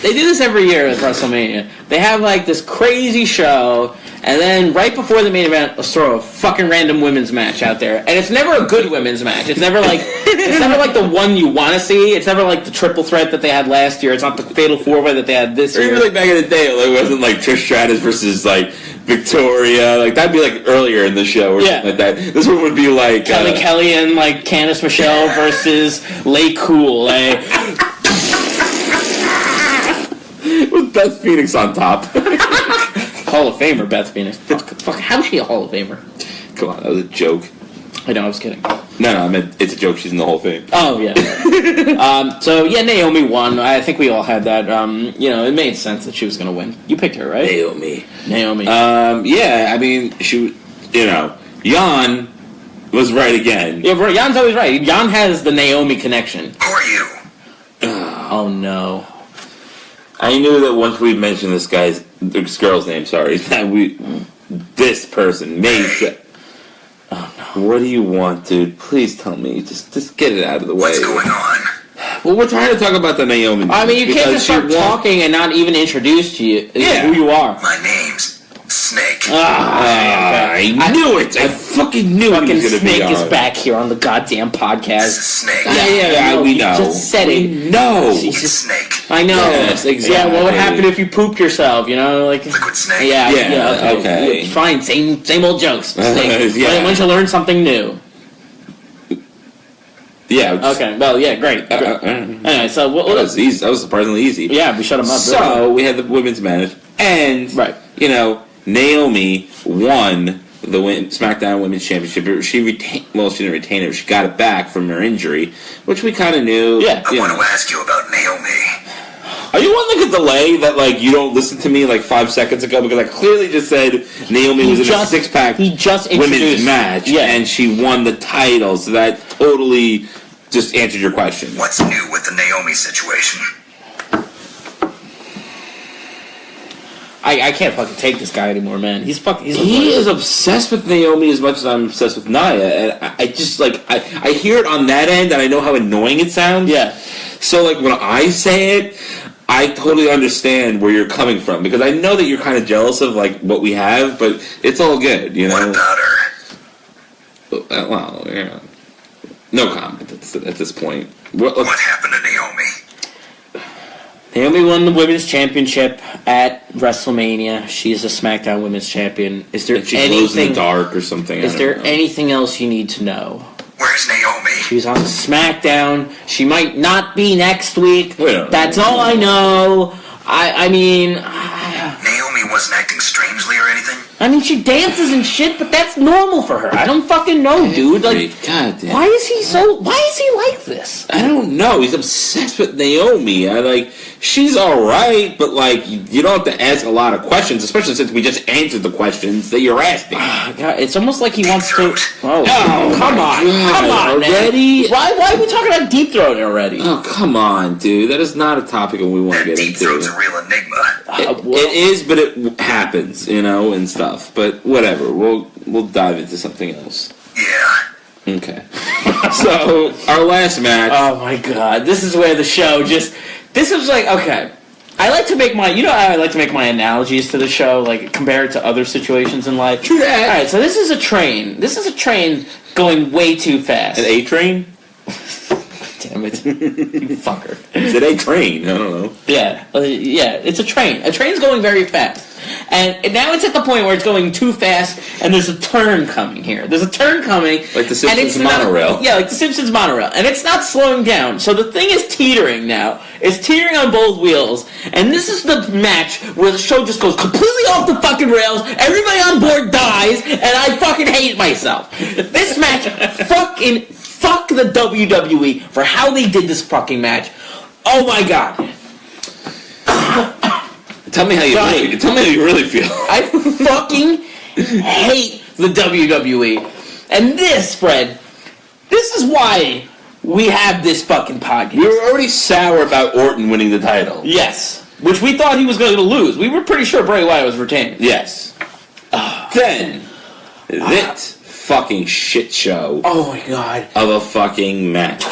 They do this every year at WrestleMania. They have like this crazy show, and then right before the main event, let's throw a fucking random women's match out there. And it's never a good women's match. It's never like the one you want to see. It's never like the triple threat that they had last year. It's not the fatal four-way that they had this year. Even like back in the day, it wasn't like Trish Stratus versus like Victoria. Like that'd be like earlier in the show or something like that. This one would be like Kelly and like Candice Michelle versus Lay Cool. With Beth Phoenix on top. Hall of Famer Beth Phoenix. Fuck, how's she a Hall of Famer? Come on, that was a joke. I know, I was kidding. No, I meant it's a joke. She's in the Hall of Fame. Oh, yeah. So, yeah, Naomi won. I think we all had that. It made sense that she was going to win. You picked her, right? Naomi. Yeah, I mean, Jan was right again. Yeah, Jan's always right. Jan has the Naomi connection. Who are you? Oh, no. I knew that once we mentioned this girl's name, that this person may say, oh no. What do you want, dude? Please tell me. Just get it out of the way. What's going on? Well, we're trying to talk about the Naomi. I mean, you can't just start talking and not even introduce to you who you are. My name's Snake. I knew it. I fucking knew it. Fucking Snake is back here on the goddamn podcast. This is Snake. Yeah, we know. Just said it. No. It's Snake. I know. Yes, exactly. Yeah, what would happen if you pooped yourself? Like Liquid Snake. Yeah. Okay. Fine. Same old jokes. Snake. Yeah. Why don't you learn something new? Yeah. Okay. Well, yeah. Great. Anyway, so that was easy. That was surprisingly easy. Yeah, we shut them up. So we had the women's match, and Naomi won the SmackDown Women's Championship. She retained. Well, she didn't retain it. But she got it back from her injury, which we kind of knew. Yeah. I want to ask you about Naomi. Are you on like a delay that you don't listen to me 5 seconds ago because I clearly just said Naomi was in a six-pack women's match and she won the title, so that totally just answered your question. What's new with the Naomi situation? I can't fucking take this guy anymore, man. He is obsessed with Naomi as much as I'm obsessed with Nia, and I just I hear it on that end, and I know how annoying it sounds. Yeah. So when I say it, I totally understand where you're coming from because I know that you're kind of jealous of what we have, but it's all good, What about her? Well, no comment at this point. What happened to Naomi? Naomi won the Women's Championship at WrestleMania. She's a SmackDown Women's Champion. Is there she anything glows in the dark or something? Is there anything else you need to know? Where's Naomi? She's on SmackDown. She might not be next week. That's know. all I know. I mean... Naomi wasn't acting strangely or anything? I mean, she dances and shit, but that's normal for her. I don't fucking know, dude. Like, goddamn. why is he like this? I don't know. He's obsessed with Naomi. She's alright, but like, you don't have to ask a lot of questions, especially since we just answered the questions that you're asking. God, it's almost like he wants to. Oh, come on, already? Man. Why are we talking about deep throat already? Oh, come on, dude. That is not a topic we want to get Deep into. throat's a real enigma. It is, but it happens, and stuff. But whatever, we'll dive into something else. Yeah. Okay. So our last match. Oh my god, this is where the show just. This is like, okay. I like to make I like to make my analogies to the show, like compare it to other situations in life. True that. All right, so this is a train. This is a train going way too fast. An A train? Damn it, you fucker. Is it a train? I don't know. Yeah, it's a train. A train's going very fast. And now it's at the point where it's going too fast, and there's a turn coming here. There's a turn coming. Like the Simpsons monorail. Like the Simpsons monorail. And it's not slowing down. So the thing is teetering now. It's teetering on both wheels. And this is the match where the show just goes completely off the fucking rails. Everybody on board dies, and I fucking hate myself. This match, fuck the WWE for how they did this fucking match. Oh my god. Tell me how you really feel. I fucking hate the WWE. And this, Fred, this is why we have this fucking podcast. We were already sour about Orton winning the title. Yes. Which we thought he was going to lose. We were pretty sure Bray Wyatt was retaining. Yes. Then, this fucking shit show. Oh my god. Of a fucking match.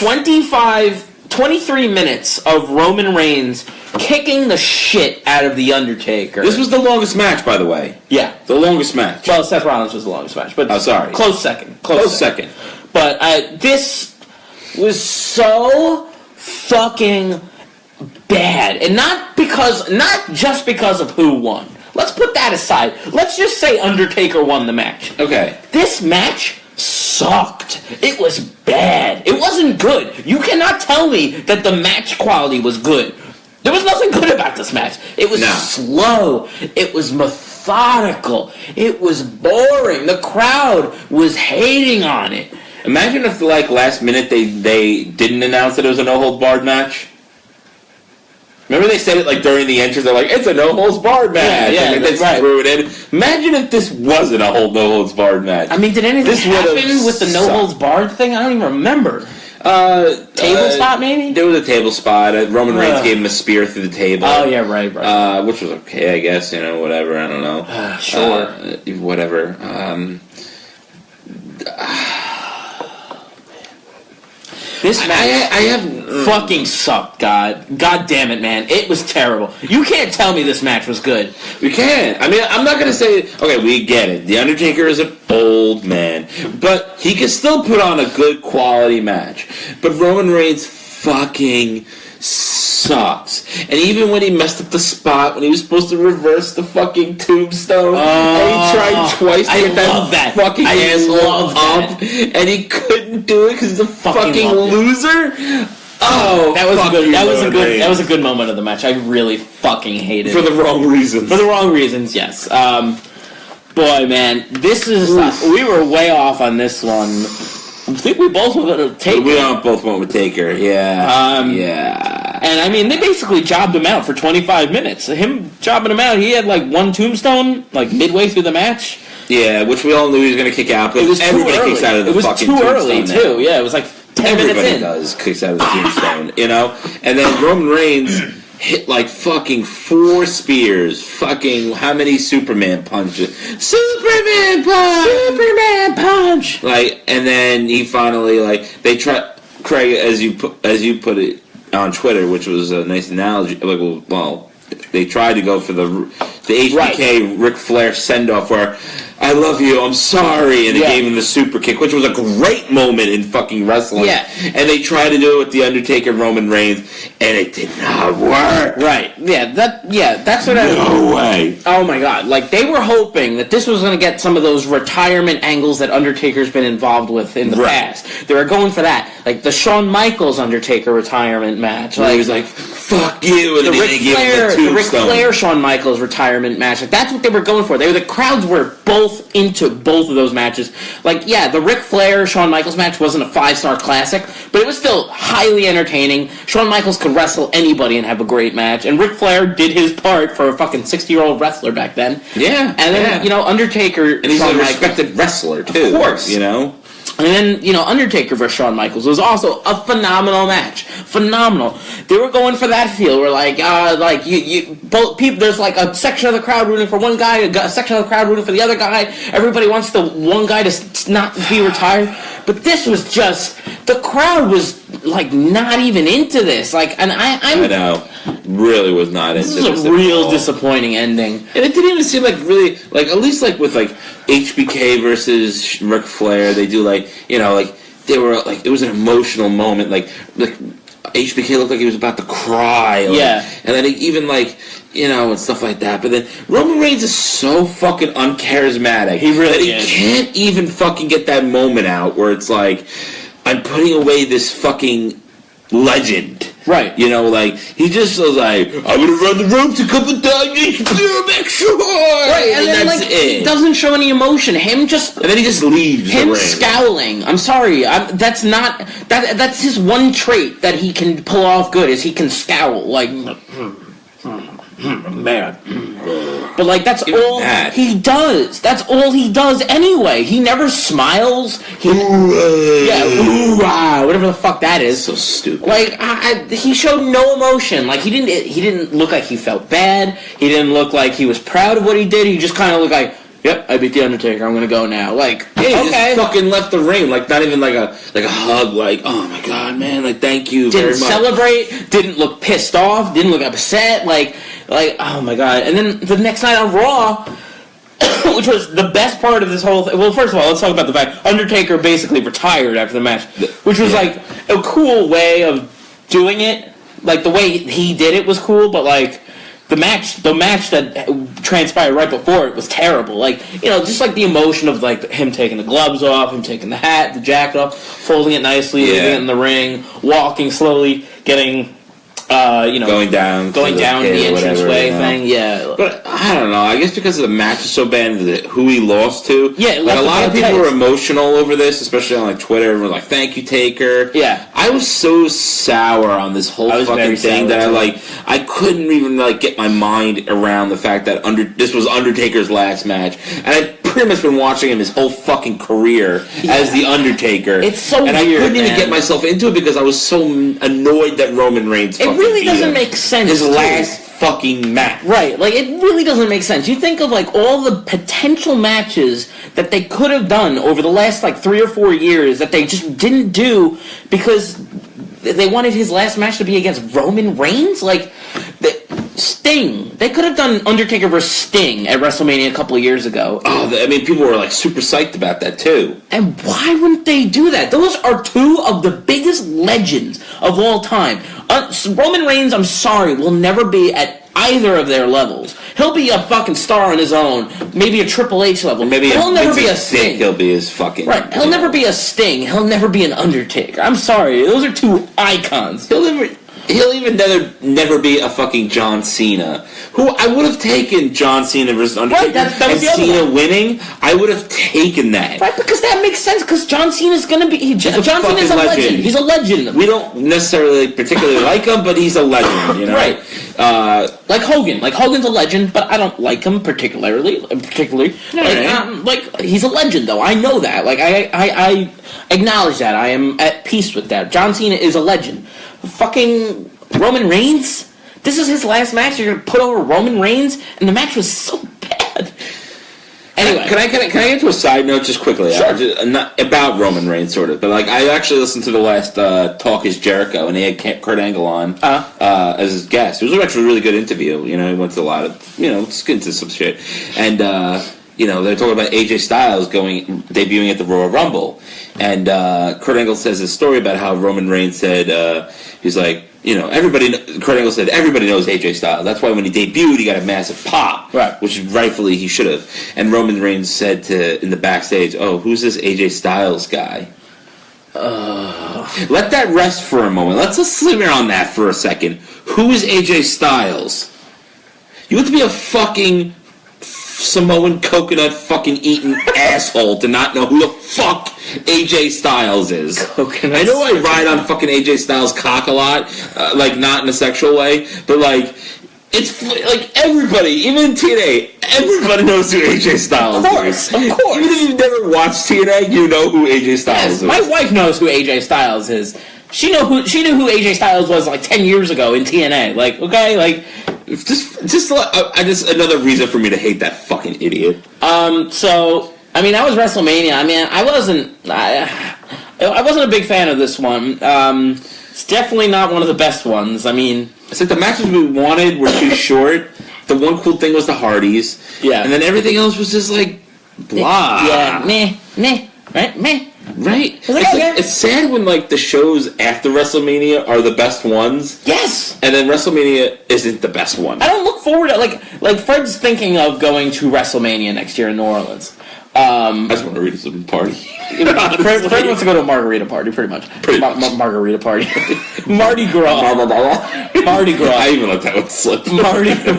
23 minutes of Roman Reigns kicking the shit out of The Undertaker. This was the longest match, by the way. Yeah. The longest match. Well, Seth Rollins was the longest match. But sorry. Close second. Close second. But this was so fucking bad. And not just because of who won. Let's put that aside. Let's just say Undertaker won the match. Okay. This match sucked. It was bad. It wasn't good. You cannot tell me that the match quality was good. There was nothing good about this match. It was slow. It was methodical. It was boring. The crowd was hating on it. Imagine if, like, last minute they didn't announce that it was a no-holds-barred match. Remember they said it, like, during the entrance, they're like, it's a no-holds-barred match. Yeah, and they threw it in. Imagine if this wasn't a no-holds-barred match. I mean, did anything happen with the no-holds-barred thing? I don't even remember. Table spot, maybe? There was a table spot. Roman Reigns gave him a spear through the table. Oh, yeah, right. Which was okay, I guess, whatever, I don't know. Sure. Whatever. This match fucking sucked, God damn it, man. It was terrible. You can't tell me this match was good. We can't. I mean, I'm not going to say... Okay, we get it. The Undertaker is an old man. But he can still put on a good quality match. But Roman Reigns fucking sucks. And even when he messed up the spot, when he was supposed to reverse the fucking tombstone, and he tried twice to get that fucking asshole up, and he couldn't do it because he's a fucking loser. Oh, that was a good moment of the match. I really fucking hated it. For the wrong reasons. For the wrong reasons, yes. Boy, man, this is... we were way off on this one. I think we both went with Taker. We both went with Taker, yeah. Yeah. And, I mean, they basically jobbed him out for 25 minutes. Him jobbing him out, he had, like, one tombstone, like, midway through the match. Yeah, which we all knew he was going to kick out, but everybody kicks out of the fucking tombstone. It was too early, too. Yeah, it was, like, 10 minutes in. Everybody kicks out of the tombstone, And then Roman Reigns hit, like, fucking 4 spears. Fucking, how many Superman punches? Superman punch! Like, and then he finally, like, they try... Craig, as you put it on Twitter, which was a nice analogy, like, well, they tried to go for the HBK Ric Flair send-off where I love you, I'm sorry, and they gave him the super kick, which was a great moment in fucking wrestling. Yeah. And they tried to do it with the Undertaker Roman Reigns, and it did not work. Right. That's what No way. Oh my god. Like, they were hoping that this was going to get some of those retirement angles that Undertaker's been involved with in the past. They were going for that. Like, the Shawn Michaels Undertaker retirement match. Like, he was like, fuck you, and the then Ric they gave him the Flair tombstone. Shawn Michaels retirement match. Like, that's what they were going for. The crowds were both into both of those matches. Like, yeah, the Ric Flair Shawn Michaels match wasn't a 5-star classic, but it was still highly entertaining. Shawn Michaels could wrestle anybody and have a great match, and Ric Flair did his part for a fucking 60-year-old wrestler back then. Yeah. And then, Undertaker... And he's a respected wrestler, too. Of course. And then, Undertaker versus Shawn Michaels was also a phenomenal match. Phenomenal. They were going for that feel. We're like, both people. There's like a section of the crowd rooting for one guy, a section of the crowd rooting for the other guy. Everybody wants the one guy to not be retired. But this was just, the crowd was like not even into this. Like, and I know. Really was not into this. This is a real disappointing ending. And it didn't even seem like really, like, at least like with like HBK versus Ric Flair, they do like, they were like, it was an emotional moment. Like HBK looked like he was about to cry. And then even like, and stuff like that. But then Roman Reigns is so fucking uncharismatic. He really is. He can't even fucking get that moment out where it's like, I'm putting away this fucking legend. Right. He just was like, I'm gonna run the ropes a couple times, make sure. Right, and then that's it. He doesn't show any emotion. And then he just leaves. Him scowling. I'm sorry. That's not that's his one trait that he can pull off good is he can scowl like man. But like that's all he does. That's all he does anyway. He never smiles. Whatever the fuck that is. So stupid. Like he showed no emotion. Like he didn't look like he felt bad. He didn't look like he was proud of what he did. He just kind of looked like, yep, I beat the Undertaker. I'm gonna go now. Like, he just fucking left the ring. Like, not even like a hug. Like, oh my god, man. Like, thank you very much. Didn't celebrate. Didn't look pissed off. Didn't look upset. Like, oh my god. And then the next night on Raw, which was the best part of this whole thing. Well, first of all, let's talk about the fact Undertaker basically retired after the match, which was like a cool way of doing it. Like the way he did it was cool, but like. The match that transpired right before it was terrible. Like, just like the emotion of like him taking the gloves off, him taking the hat, the jacket off, folding it nicely, leaving it in the ring, walking slowly, getting, going down the entranceway thing. Yeah, but I don't know. I guess because the match is so bad, who he lost to. Yeah, like a lot of people were emotional over this, especially on like Twitter. And were like, "Thank you, Taker." Yeah, I was so sour on this whole fucking thing that I couldn't even like get my mind around the fact that this was Undertaker's last match, and I'd pretty much been watching him his whole fucking career as the Undertaker. It's so and weird, I couldn't even get myself into it because I was so annoyed that Roman Reigns. It really doesn't make sense. His last fucking match. Right, like it really doesn't make sense. You think of like all the potential matches that they could have done over the last like 3 or 4 years that they just didn't do because they wanted his last match to be against Roman Reigns? Like, Sting. They could have done Undertaker versus Sting at WrestleMania a couple of years ago. Oh, people were like super psyched about that too. And why wouldn't they do that? Those are two of the biggest legends of all time. Roman Reigns, I'm sorry, will never be at either of their levels. He'll be a fucking star on his own, maybe a Triple H level. Maybe he'll never be a Sting. He'll be his fucking right. He'll never be a Sting. He'll never be an Undertaker. I'm sorry, those are two icons. He'll even never be a fucking John Cena. Who I would have taken John Cena versus Undertaker. Right, that was the other Cena winning. I would have taken that. Right, because that makes sense. Because John Cena's gonna be. John Cena's a legend. He's a legend. We don't necessarily particularly like him, but he's a legend. Right. Like Hogan. Like Hogan's a legend, but I don't like him particularly. Like he's a legend, though. I know that. Like I acknowledge that. I am at peace with that. John Cena is a legend. Fucking Roman Reigns? This is his last match. You're gonna put over Roman Reigns, and the match was so bad. Anyway, can I get to a side note just quickly? Sure. Not about Roman Reigns, sort of, but like I actually listened to the last Talk Is Jericho, and he had Kurt Angle on as his guest. It was actually a really good interview. He went to a lot of let's get into some shit, and they're talking about AJ Styles debuting at the Royal Rumble, and Kurt Angle says this story about how Roman Reigns said he's like, Kurt Angle said everybody knows AJ Styles. That's why when he debuted, he got a massive pop, right? Which rightfully he should have. And Roman Reigns said in the backstage, "Oh, who's this AJ Styles guy?" Let that rest for a moment. Let's just simmer on that for a second. Who is AJ Styles? You have to be a fucking Samoan coconut fucking eating asshole to not know who the fuck AJ Styles is. Coconut. I know I ride on fucking AJ Styles' cock a lot, not in a sexual way, but it's like everybody, even in TNA, everybody knows who AJ Styles is. Of course. Even if you've never watched TNA, you know who AJ Styles is. My wife knows who AJ Styles is. She knew who AJ Styles was 10 years ago in TNA. Just another reason for me to hate that fucking idiot. That was WrestleMania. I wasn't a big fan of this one. It's definitely not one of the best ones. It's like the matches we wanted were too short. The one cool thing was the Hardys. Yeah. And then everything else was just blah. Yeah, meh, right, meh. Right. Okay. It's sad when the shows after WrestleMania are the best ones. Yes. And then WrestleMania isn't the best one. I don't look forward to Fred's thinking of going to WrestleMania next year in New Orleans. I just want to read some party. Fred wants to go to a margarita party, pretty much. Margarita party. Mardi Gras. Mardi Gras. I even let that one slip. Mardi Gras.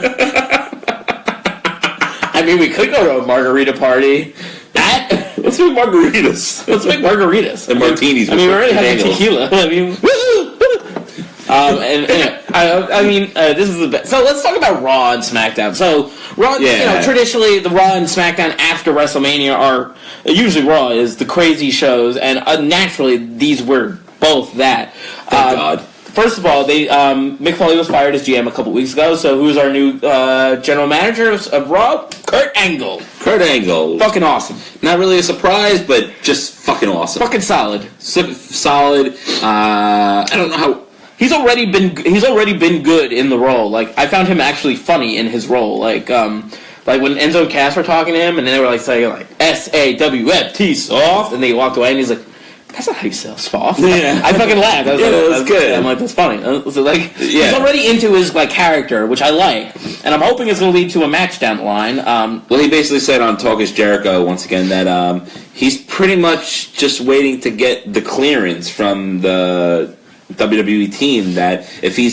We could go to a margarita party. Let's make margaritas. And martinis. We already have the tequila. This is the best. So let's talk about Raw and SmackDown. So Raw, traditionally the Raw and SmackDown after WrestleMania are usually Raw is the crazy shows, and naturally these were both that. Thank God. First of all, Mick Foley was fired as GM a couple weeks ago. So who's our new general manager of Raw? Kurt Angle. Fucking awesome. Not really a surprise, but just fucking awesome. Fucking solid. Solid. I don't know how. He's already been good in the role. I found him actually funny in his role. When Enzo and Cass were talking to him, and then they were saying SAWFT soft, and they walked away, and he's like, "That's not how you say soft." Yeah. I fucking laughed. I was that's good. I'm like, that's funny. He's already into his character, which I like, and I'm hoping it's going to lead to a match down the line. Well, he basically said on Talk Is Jericho once again that he's pretty much just waiting to get the clearance from the WWE team that if he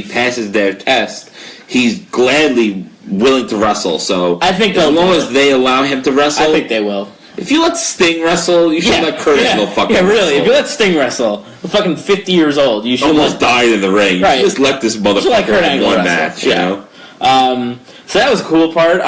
passes their test, he's gladly willing to wrestle. So I think as long as they allow him to wrestle, I think they will. If you let Sting wrestle, you should let Kurt Angle fucking wrestle. Really. If you let Sting wrestle, fucking 50 years old, you should almost died in the ring. Right. You just let this motherfucker have one match, you know? So that was a cool part.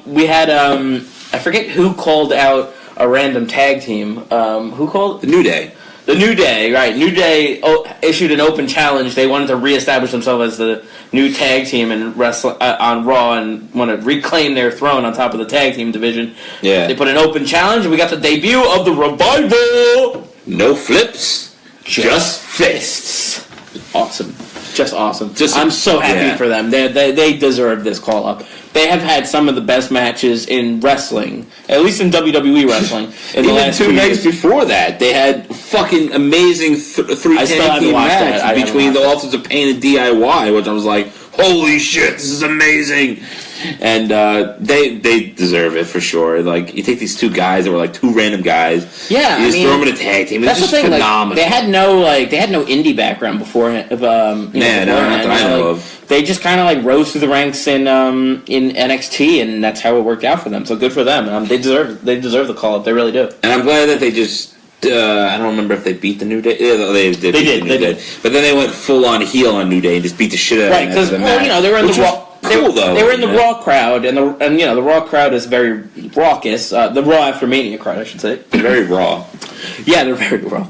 We had, I forget who called out a random tag team. Who called? The New Day. The New Day, right. New Day issued an open challenge. They wanted to reestablish themselves as the new tag team and wrestle on Raw and want to reclaim their throne on top of the tag team division. Yeah. They put an open challenge, and we got the debut of the Revival. No flips, just fists. Awesome. Just awesome. I'm so happy for them. They deserve this call-up. They have had some of the best matches in wrestling, at least in WWE wrestling. In the last 2 nights before that, they had fucking amazing three tag team matches between the Authors of Pain and DIY, which I was like, holy shit, this is amazing. And they deserve it for sure. You take these two guys that were two random guys. Yeah, you just throw them in a tag team. It's just phenomenal. They had no indie background beforehand. Not that I know of. They just kind of rose through the ranks in NXT, and that's how it worked out for them. So good for them. They deserve the call up. They really do. And I'm glad that they just. I don't remember if they beat the New Day. Yeah, they did. They did. But then they went full on heel on New Day and just beat the shit out of them. Right, because they were in the Raw. Cool, though. They were in the Raw crowd, and the Raw crowd is very raucous. The Raw After Mania crowd, I should say. Very raw. Yeah, they're very raw.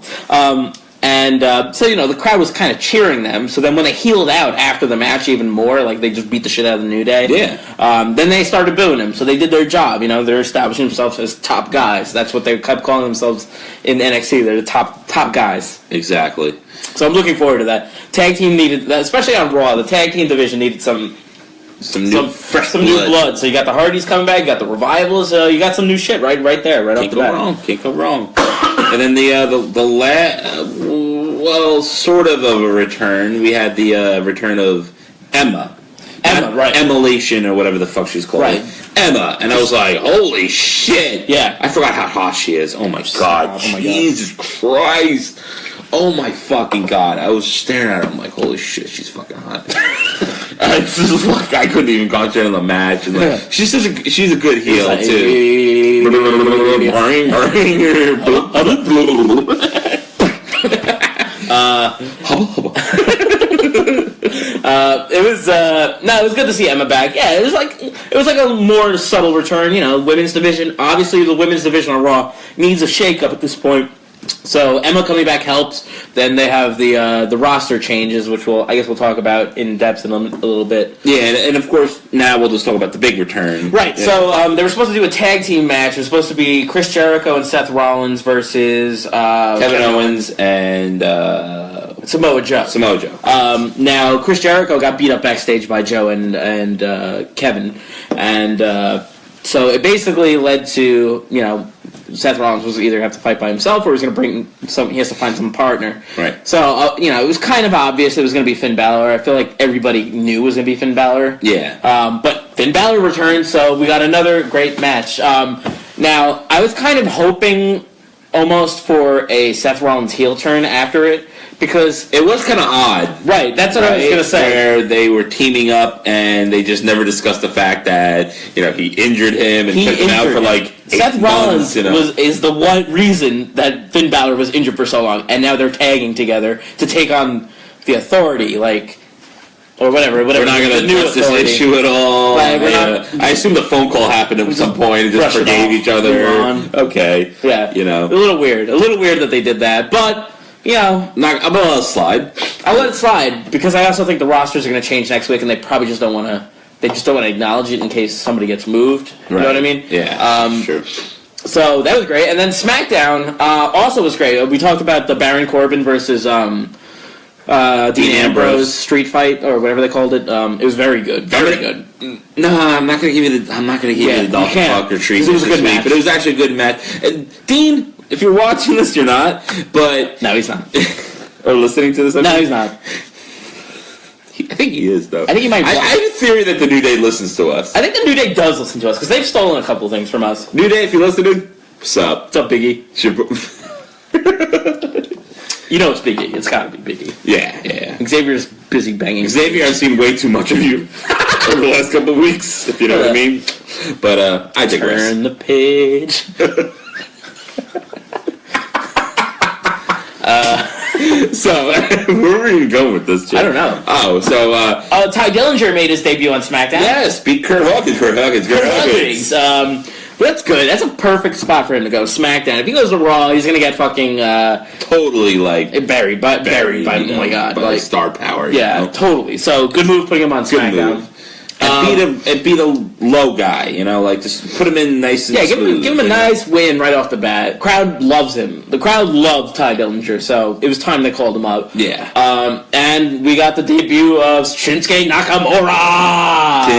So the crowd was kind of cheering them. So then when they healed out after the match even more, they just beat the shit out of the New Day. Yeah. Then they started booing them. So they did their job. They're establishing themselves as top guys. That's what they kept calling themselves in NXT. They're the top guys. Exactly. So I'm looking forward to that. Tag team needed, especially on Raw, the tag team division needed some Some new blood. So you got the Hardys coming back, you got the Revivals, you got some new shit right there, right off the bat. Can't go wrong. And then sort of a return. We had the return of Emma. Right. Emulation or whatever the fuck she's called. Right. Emma. And I was like, holy shit. Yeah. I forgot how hot she is. Oh my god. Jesus Christ. Oh my fucking god. I was staring at her. I'm like, holy shit, she's fucking hot. It's just like I couldn't even concentrate on the match. And like, she's a good heel like, too. It was good to see Emma back. Yeah, it was like a more subtle return. Women's division. Obviously, the women's division on Raw needs a shake-up at this point. So Emma coming back helps. Then they have the roster changes, which I guess we'll talk about in depth in a little bit. Yeah, and of course now we'll just talk about the big return. Right. Yeah. So they were supposed to do a tag team match. It was supposed to be Chris Jericho and Seth Rollins versus Kevin Owens and Samoa Joe. Now Chris Jericho got beat up backstage by Joe and Kevin, and so it basically led to Seth Rollins was either have to fight by himself or he was going to bring he has to find some partner. Right. So, it was kind of obvious it was going to be Finn Balor. I feel like everybody knew it was going to be Finn Balor. Yeah. But Finn Balor returned, so we got another great match. Now, I was kind of hoping almost for a Seth Rollins heel turn after it, because it was kind of odd. Right, that's what I was going to say. Where they were teaming up and they just never discussed the fact that, he injured him and took him out for like 8 Seth Rollins months, is the one reason that Finn Balor was injured for so long, and now they're tagging together to take on the Authority, or whatever. We're not going to address this issue at all. I assume the phone call happened at some point and just forgave each other. Okay. Yeah. A little weird that they did that, but... I'm gonna let it slide. I'll let it slide because I also think the rosters are going to change next week, and they probably just don't want to. They just don't want to acknowledge it in case somebody gets moved. You know what I mean? Yeah. Sure. So that was great. And then SmackDown also was great. We talked about the Baron Corbin versus Dean Ambrose street fight or whatever they called it. It was very good. Very good. No, I'm not gonna give you the. I'm not gonna give you the Dolphin Fucker treatment. It was a good match, but it was actually a good match. Dean, if you're watching this, you're not. But no, he's not. Or listening to this? No, he's not. I think he is, though. I think he might. I have a theory that the New Day listens to us. I think the New Day does listen to us because they've stolen a couple of things from us. New Day, if you're listening, what's up? What's up, Biggie? You know it's Biggie. It's got to be Biggie. Yeah. Xavier's busy banging. Xavier, I've seen way too much of you over the last couple of weeks, if you know what I mean. But I digress. Turn the page. So, where were you going with this, Jim? I don't know. Oh, so... Tye Dillinger made his debut on SmackDown. Yes, beat Kurt Hawkins. Kurt Hawkins. But that's good. That's a perfect spot for him to go. SmackDown. If he goes to Raw, he's going to get fucking... totally, like... Buried by oh my god. By star power. Yeah, totally. So, good move putting him on SmackDown. And beat a low guy, just put him in nice and smooth. give him a nice win right off the bat. Crowd loves him. The crowd loved Tye Dillinger, so it was time they called him up. Yeah. And we got the debut of Shinsuke Nakamura.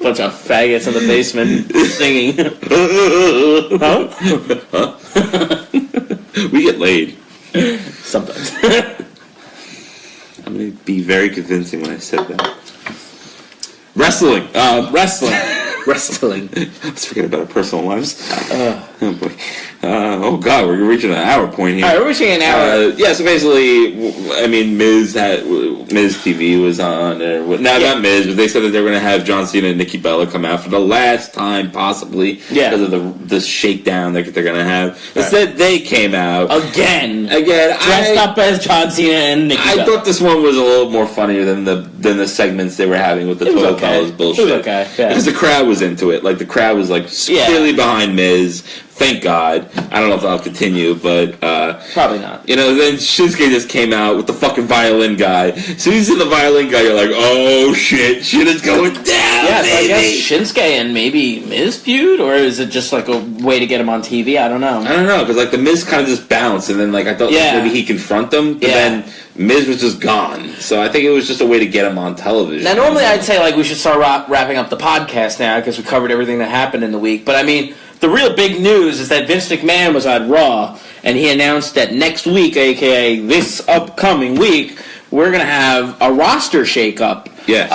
Bunch of faggots in the basement singing. Huh? We get laid. Sometimes. I'm going to be very convincing when I said that. Wrestling. Wrestling. Let's forget about our personal lives. Oh boy. Oh god, we're reaching an hour point here. Alright, we're reaching an hour. Yeah, so basically, I mean, Miz TV was on, not Miz, but they said that they were going to have John Cena and Nikki Bella come out for the last time, possibly, because of the shakedown that they're going to have. Instead, they came out again, dressed up as John Cena and Nikki Bella. I thought this one was a little more funnier than the segments they were having with the $12 bullshit. It was okay, yeah. Because the crowd was into it. Like, the crowd was, clearly behind Miz. Thank God. I don't know if I'll continue, but probably not. You know, then Shinsuke just came out with the fucking violin guy. As soon as you see the violin guy, you're like, oh shit is going down. Yeah, so baby. I guess Shinsuke and maybe Miz feud, or is it just like a way to get him on TV? I don't know. Because like the Miz kind of just bounced, and then like I thought maybe he'd confront them, but then Miz was just gone. So I think it was just a way to get him on television. Now, normally I'd say like we should start wrapping up the podcast now because we covered everything that happened in the week. But I mean, the real big news is that Vince McMahon was on Raw, and he announced that next week, aka this upcoming week, we're gonna have a roster shakeup. Yes.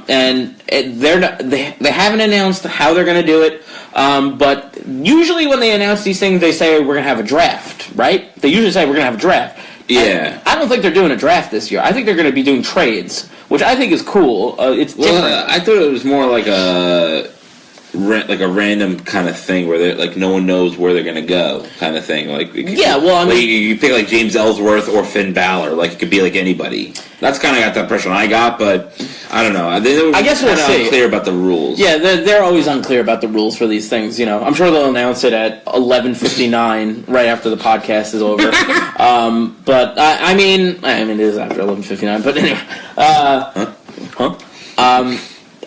And they haven't announced how they're gonna do it. But usually when they announce these things, they say we're gonna have a draft, right? They usually say we're gonna have a draft. Yeah. I don't think they're doing a draft this year. I think they're going to be doing trades, which I think is cool. It's different. I thought it was more like a random kind of thing where like no one knows where they're going to go kind of thing. Like you pick like James Ellsworth or Finn Balor. Like it could be like anybody. That's kind of got the impression I got, but I don't know. I guess we'll see. Unclear about the ruls. Yeah, they're always unclear about the rules for these things. You know, I'm sure they'll announce it at 11:59 right after the podcast is over. But I mean, it is after 11:59. But anyway,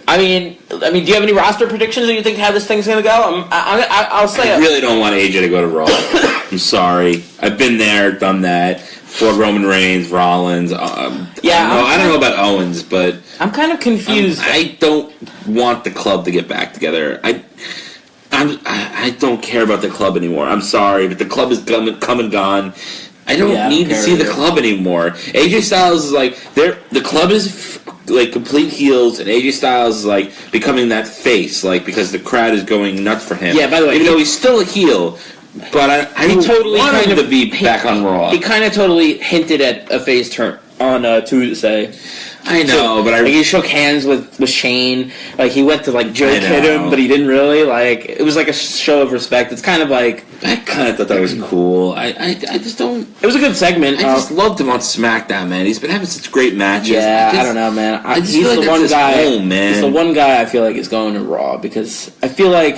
I mean, do you have any roster predictions that you think how this thing's going to go? I'll say I really don't want AJ to go to Raw. I'm sorry. I've been there, done that. For Roman Reigns, Rollins. I don't know about Owens, but I'm kind of confused. I don't want the club to get back together. I don't care about the club anymore. I'm sorry, but the club is come and gone. I don't need to see the club anymore. AJ Styles is like the club is like complete heels, and AJ Styles is like becoming that face, like because the crowd is going nuts for him. Yeah, by the way, even though he's still a heel. But I totally want him to be back on Raw. He kind of totally hinted at a face turn on Tuesday. I know, but he shook hands with Shane. Like he went to like joke hit him, but he didn't really. Like it was like a show of respect. It's kind of like I kind of thought that was cool. I just don't. It was a good segment. I just loved him on SmackDown, man. He's been having such great matches. Yeah, I don't know, man. He's the one guy. He's the one guy I feel like is going to Raw because I feel like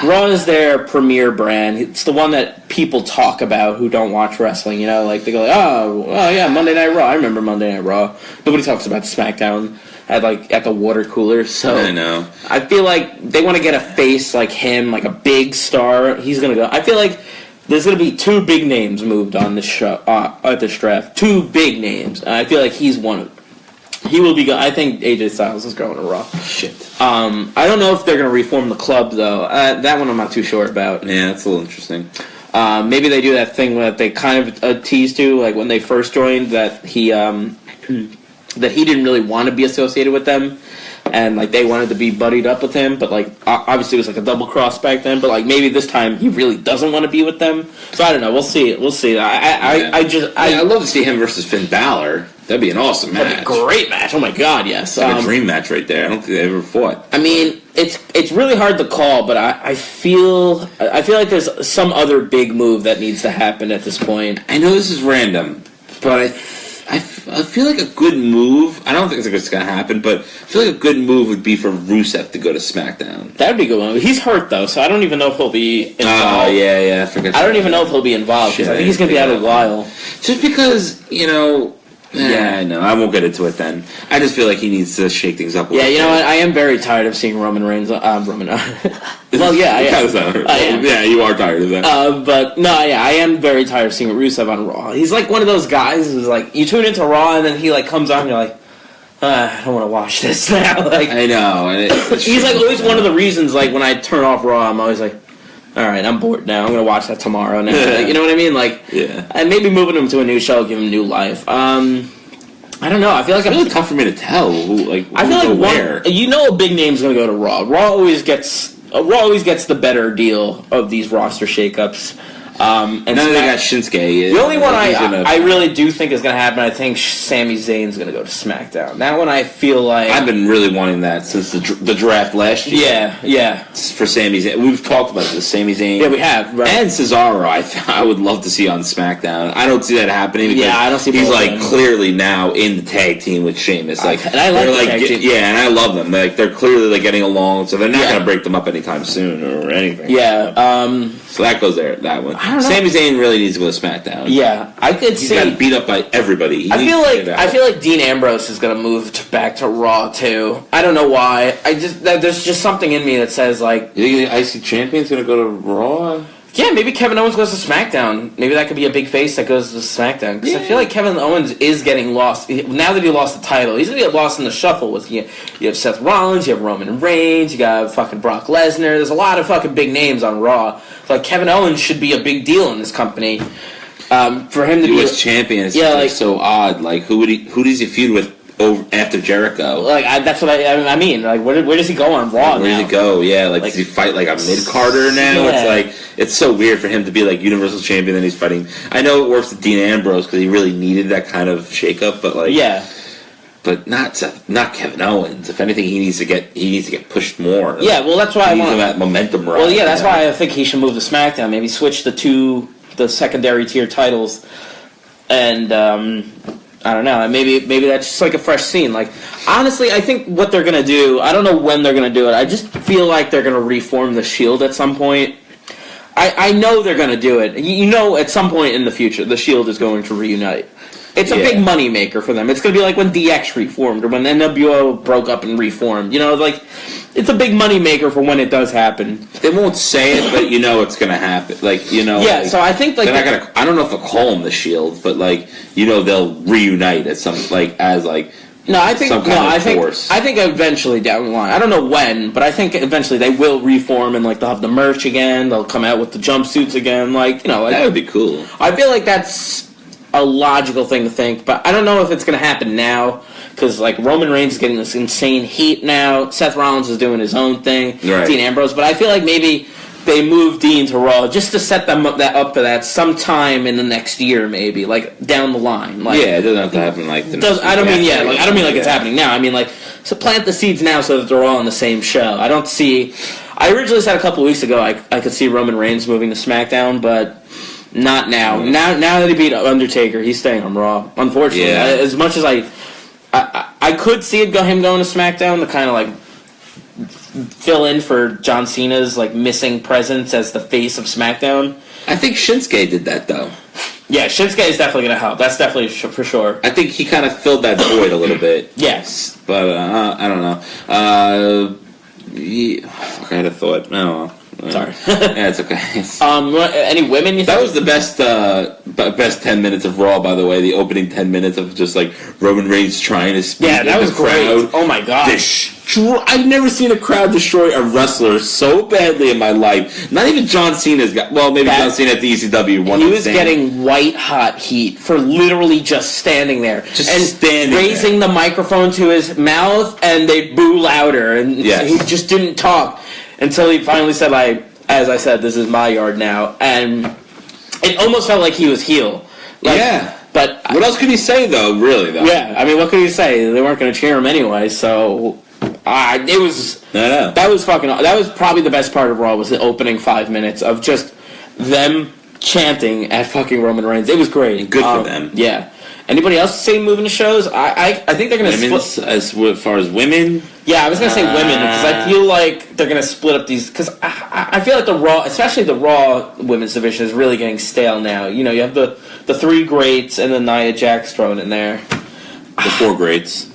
Raw is their premier brand. It's the one that people talk about who don't watch wrestling. You know, like they go, like, oh yeah, Monday Night Raw. I remember Monday Night Raw. Nobody talks about SmackDown at the water cooler. So I know. I feel like they want to get a face like him, like a big star. He's gonna go. I feel like there's gonna be two big names moved on this show at this draft. Two big names. And I feel like he's one of them. He will be. I think AJ Styles is going to Raw. Shit. I don't know if they're gonna reform the club though. That one I'm not too sure about. Yeah, that's a little interesting. Maybe they do that thing that they kind of teased to, like when they first joined, that he didn't really want to be associated with them, and like they wanted to be buddied up with him, but like obviously it was like a double cross back then. But like maybe this time he really doesn't want to be with them. So I don't know. We'll see. I'd love to see him versus Finn Balor. That'd be an awesome match. That'd be a great match. Oh my god, yes. It's like a dream match right there. I don't think they ever fought. I mean, it's really hard to call, but I feel like there's some other big move that needs to happen at this point. I know this is random, but I feel like a good move. I don't think it's going to happen, but I feel like a good move would be for Rusev to go to SmackDown. That'd be a good one. He's hurt though, so I don't even know if he'll be involved. Oh yeah. I don't even know if he'll be involved because I think he's going to be out a while. Just because I know. I won't get into it then. I just feel like he needs to shake things up. Yeah, you know what? I am very tired of seeing Roman Reigns. Roman. Well, yeah, I am. Yeah, you are tired of that. But no, yeah, I am very tired of seeing Rusev on Raw. He's like one of those guys who's like, you tune into Raw and then he like comes on and you're like, I don't want to watch this now. Like I know. And he's like always one of the reasons. Like when I turn off Raw, I'm always like, all right, I'm bored now. I'm gonna watch that tomorrow. Now, like, you know what I mean? Like, and maybe moving him to a new show, give him new life. I don't know. I feel like it's really tough for me to tell. I feel like a big name's gonna go to Raw. Raw always gets the better deal of these roster shakeups. And now they got Shinsuke. The only one I really do think is going to happen, I think Sami Zayn's going to go to SmackDown. That one I feel like I've been really wanting that since the draft last year. Yeah. For Sami Zayn, we've talked about this. Sami Zayn, yeah, we have, right. And Cesaro. I would love to see on SmackDown. I don't see that happening. Because I don't see. He's like clearly now in the tag team with Sheamus. Like, and I like the tag team. Yeah, and I love them. Like they're clearly getting along, so they're not going to break them up anytime soon or anything. Yeah. So that goes there. That one. I don't know. Sami Zayn really needs to go to SmackDown. Yeah, I could He's see. got beat up by everybody. I feel like Dean Ambrose is gonna move back to Raw too. I don't know why. There's just something in me that says like. You think the IC champion's gonna go to Raw? Yeah, maybe Kevin Owens goes to SmackDown. Maybe that could be a big face that goes to SmackDown. Because I feel like Kevin Owens is getting lost. Now that he lost the title, he's going to get lost in the shuffle. With you have Seth Rollins, you have Roman Reigns, you got fucking Brock Lesnar. There's a lot of fucking big names on Raw. So, like, Kevin Owens should be a big deal in this company. For him to be U.S. champion is so odd. Like, who does he feud with after Jericho? Like, that's what I mean. Like, where does he go on Raw Where does he go? Yeah, like does he fight like a mid-carder now? Yeah. It's like, it's so weird for him to be like Universal Champion, then he's fighting. I know it works with Dean Ambrose because he really needed that kind of shakeup, but like, but not Kevin Owens. If anything, he needs to get pushed more. Yeah, well, that's why I want that momentum. Well, yeah, that's why I think he should move to SmackDown. Maybe switch the secondary tier titles, and I don't know. Maybe that's just like a fresh scene. Like, honestly, I think what they're gonna do. I don't know when they're gonna do it. I just feel like they're gonna reform the Shield at some point. I know they're gonna do it. You know, at some point in the future, the Shield is going to reunite. It's a big money maker for them. It's gonna be like when DX reformed or when NWO broke up and reformed. You know, like it's a big money maker for when it does happen. They won't say it, but you know it's gonna happen. Like, you know. Yeah. Like, So I think like they're not gonna. I don't know if they'll call them the Shield, but like, you know, they'll reunite at some as like. No, I think force. I think eventually down the line. I don't know when, but I think eventually they will reform and like they'll have the merch again. They'll come out with the jumpsuits again. Like, you know, like, that would be cool. I feel like that's a logical thing to think, but I don't know if it's going to happen now because like Roman Reigns is getting this insane heat now. Seth Rollins is doing his own thing. Right. Dean Ambrose, but I feel like maybe they move Dean to Raw just to set them up for that sometime in the next year, maybe like down the line. Like, yeah, it doesn't have to happen like the next I don't mean week I don't mean like it's happening now. I mean like so plant the seeds now so that they're all on the same show. I don't see. I originally said a couple of weeks ago I could see Roman Reigns moving to SmackDown, but not now. Now that he beat Undertaker, he's staying on Raw. Unfortunately, as much as I could see him going to SmackDown to kind of like fill in for John Cena's like missing presence as the face of SmackDown. I think Shinsuke did that though. Yeah, Shinsuke is definitely going to help. That's definitely for sure. I think he kind of filled that void a little bit. Yes, but I don't know. Fuck, I had a thought. I don't know. Sorry. Yeah, it's okay. Any women? That was the best 10 minutes of Raw, by the way. The opening 10 minutes of just like Roman Reigns trying to speak. Yeah, that was the crowd. great. Oh my god! I've never seen a crowd destroy a wrestler so badly in my life. Not even John Cena's got. Well, maybe John Cena at the ECW won. He was getting white hot heat for literally just standing there, raising the microphone to his mouth, and they boo louder, and he just didn't talk until he finally said, "Like, as I said, this is my yard now," and it almost felt like he was heel. Like, yeah. But what else could he say, though? Really, though. Yeah, I mean, what could he say? They weren't going to cheer him anyway, so it was. That was probably the best part of Raw was the opening 5 minutes of just them chanting at fucking Roman Reigns. It was great. And good for them. Yeah. Anybody else say moving to shows? I think they're going to split. As far as women? Yeah, I was going to say women because I feel like they're going to split up these because I feel like the Raw, especially the Raw women's division, is really getting stale now. You know, you have the three greats and then Nia Jax thrown in there. The four greats.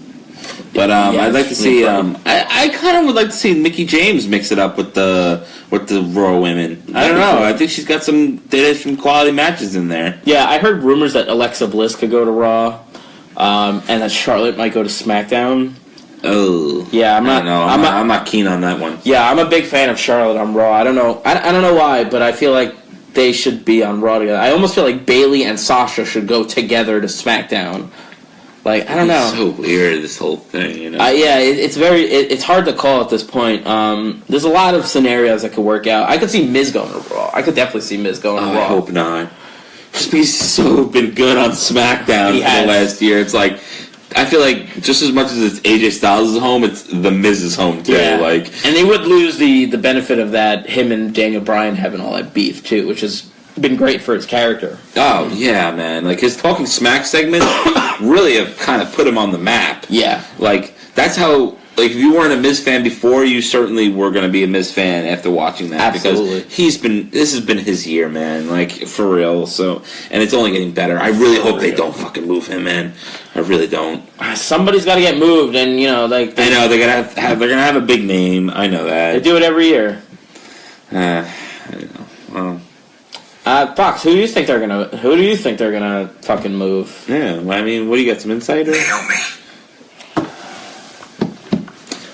But I'd like to see. I kind of would like to see Mickie James mix it up with the Raw women. I don't know. I think she's got there's some quality matches in there. Yeah, I heard rumors that Alexa Bliss could go to Raw, and that Charlotte might go to SmackDown. Oh, yeah, I'm not keen on that one. Yeah, I'm a big fan of Charlotte on Raw. I don't know. I don't know why, but I feel like they should be on Raw together. I almost feel like Bayley and Sasha should go together to SmackDown. Like, I don't know. It's so weird, this whole thing, you know? Yeah, it's hard to call at this point. There's a lot of scenarios that could work out. I could see Miz going to Raw. I could definitely see Miz going to Raw. I hope not. He's been good on SmackDown for the last year. It's like, I feel like just as much as it's AJ Styles' home, it's the Miz's home too. Yeah. Like, and they would lose the benefit of that, him and Daniel Bryan having all that beef too, which has been great for his character. Oh yeah, man! Like his Talking Smack segments really have kind of put him on the map. Yeah, like that's how like if you weren't a Miz fan before, you certainly were going to be a Miz fan after watching that. Absolutely. Because this has been his year, man. Like, for real. So, and it's only getting better. I really hope they don't fucking move him, man. I really don't. Somebody's got to get moved, and like I know they're gonna have a big name. I know that they do it every year. I don't know. Well. Fox, who do you think they're gonna fucking move? Yeah, I mean, what do you got? Some insight? Naomi.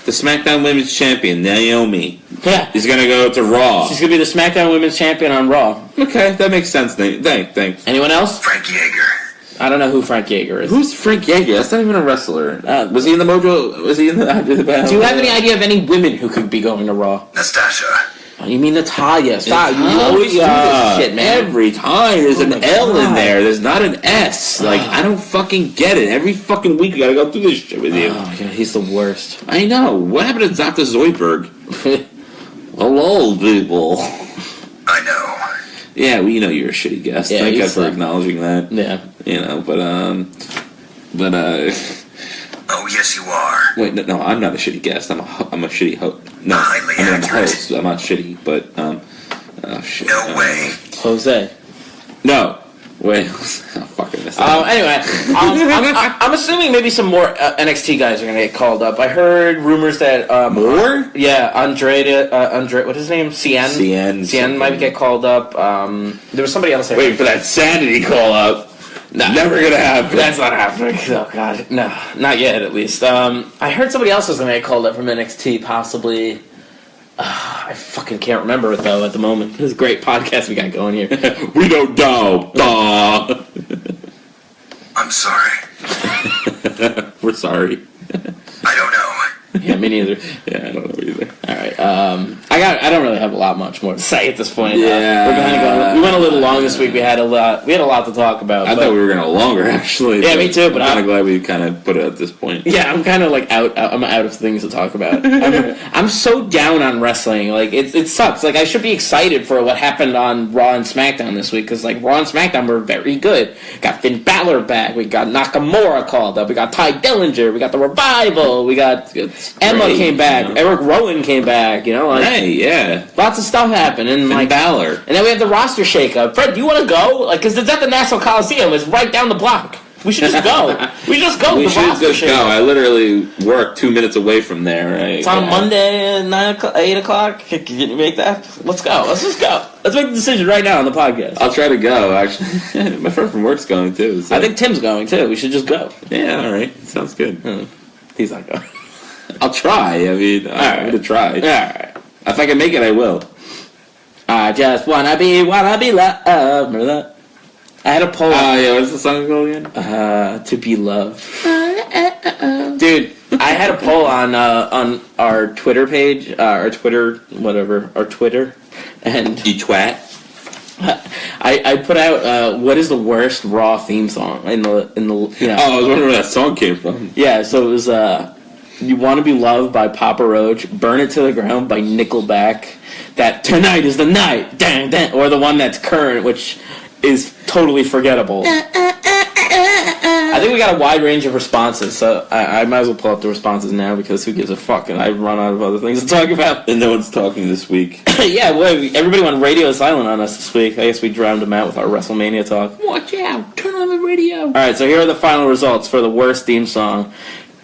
The SmackDown Women's Champion, Naomi. Yeah. Is gonna go to Raw. She's gonna be the SmackDown Women's Champion on Raw. Okay, that makes sense. Thanks. Anyone else? Frank Yeager. I don't know who Frank Yeager is. Who's Frank Yeager? That's not even a wrestler. Was he in the Mojo? Was he in the Do you have any idea of any women who could be going to Raw? Nastasha. Oh, you mean Natalia? Stop! You always do this shit, man. Every time there's an my L in God. there. There's not an S. Like, I don't fucking get it. Every fucking week you gotta go through this shit with you. Oh, God, he's the worst. I know. What happened to Dr. Zoidberg? Hello, people. I know. Yeah, well, you're a shitty guest. Yeah, Thank you God for suck. acknowledging that. Yeah. Oh, yes, you are. Wait, no, I'm not a shitty guest. I'm a shitty host. No, Highly I'm a accurate. host. I'm not shitty, but oh shit. No way. Jose. No. Wait. Oh, fucking missed that. Anyway, I'm assuming maybe some more NXT guys are gonna get called up. I heard rumors that More? Yeah, Andre, what's his name? Cien might get called up. There was somebody else. Wait for that sanity call up. No. Never gonna happen. That's not happening. Oh God, no, not yet. At least. I heard somebody else was gonna get called up from NXT, possibly. I fucking can't remember it though at the moment. This is a great podcast we got going here. We don't know. Duh. I'm sorry. We're sorry. I don't know. Yeah, me neither. Yeah, I don't know either. All right. I don't really have much more to say at this point. Yeah. We're gonna go. We went a little long this week. We had a lot to talk about. I thought we were gonna go longer actually. Yeah, me too. But I'm kind of glad we kind of put it at this point. Yeah, I'm kind of like out. I'm out of things to talk about. I'm so down on wrestling. Like it sucks. Like I should be excited for what happened on Raw and SmackDown this week because like Raw and SmackDown were very good. Got Finn Balor back. We got Nakamura called up. We got Tye Dillinger. We got the Revival. We got Emma came back. Erick Rowan came back. Hey, yeah. Lots of stuff happened. And Finn Balor. And then we have the roster shakeup. Fred, do you want to go? Like, because it's at the Nassau Coliseum. It's right down the block. We should just go. We should just go. We the should roster just go. shakeup. I literally work 2 minutes away from there. Right? It's on Monday at 8 o'clock. Can you make that? Let's go. Let's just go. Let's make the decision right now on the podcast. I'll try to go, actually. My friend from work's going, too. So. I think Tim's going, too. We should just go. Yeah, all right. Sounds good. He's not going. I'll try. I mean, I'm going to try. All right. If I can make it, I will. I just wanna be loved. Remember that? I had a poll. Yeah, what's the song called again? To be loved. Dude, I had a poll on our Twitter page, our Twitter, and You twat. I put out what is the worst Raw theme song in the Oh, I was wondering where that song came from. Yeah, so it was You Want to Be Loved by Papa Roach, Burn It to the Ground by Nickelback, that Tonight is the Night, dang, dang, or the one that's current, which is totally forgettable. I think we got a wide range of responses, so I might as well pull up the responses now because who gives a fuck, and I've run out of other things to talk about. And no one's talking this week. Yeah, well, everybody went radio silent on us this week. I guess we drowned them out with our WrestleMania talk. Watch out! Turn on the radio! Alright, so here are the final results for the worst theme song.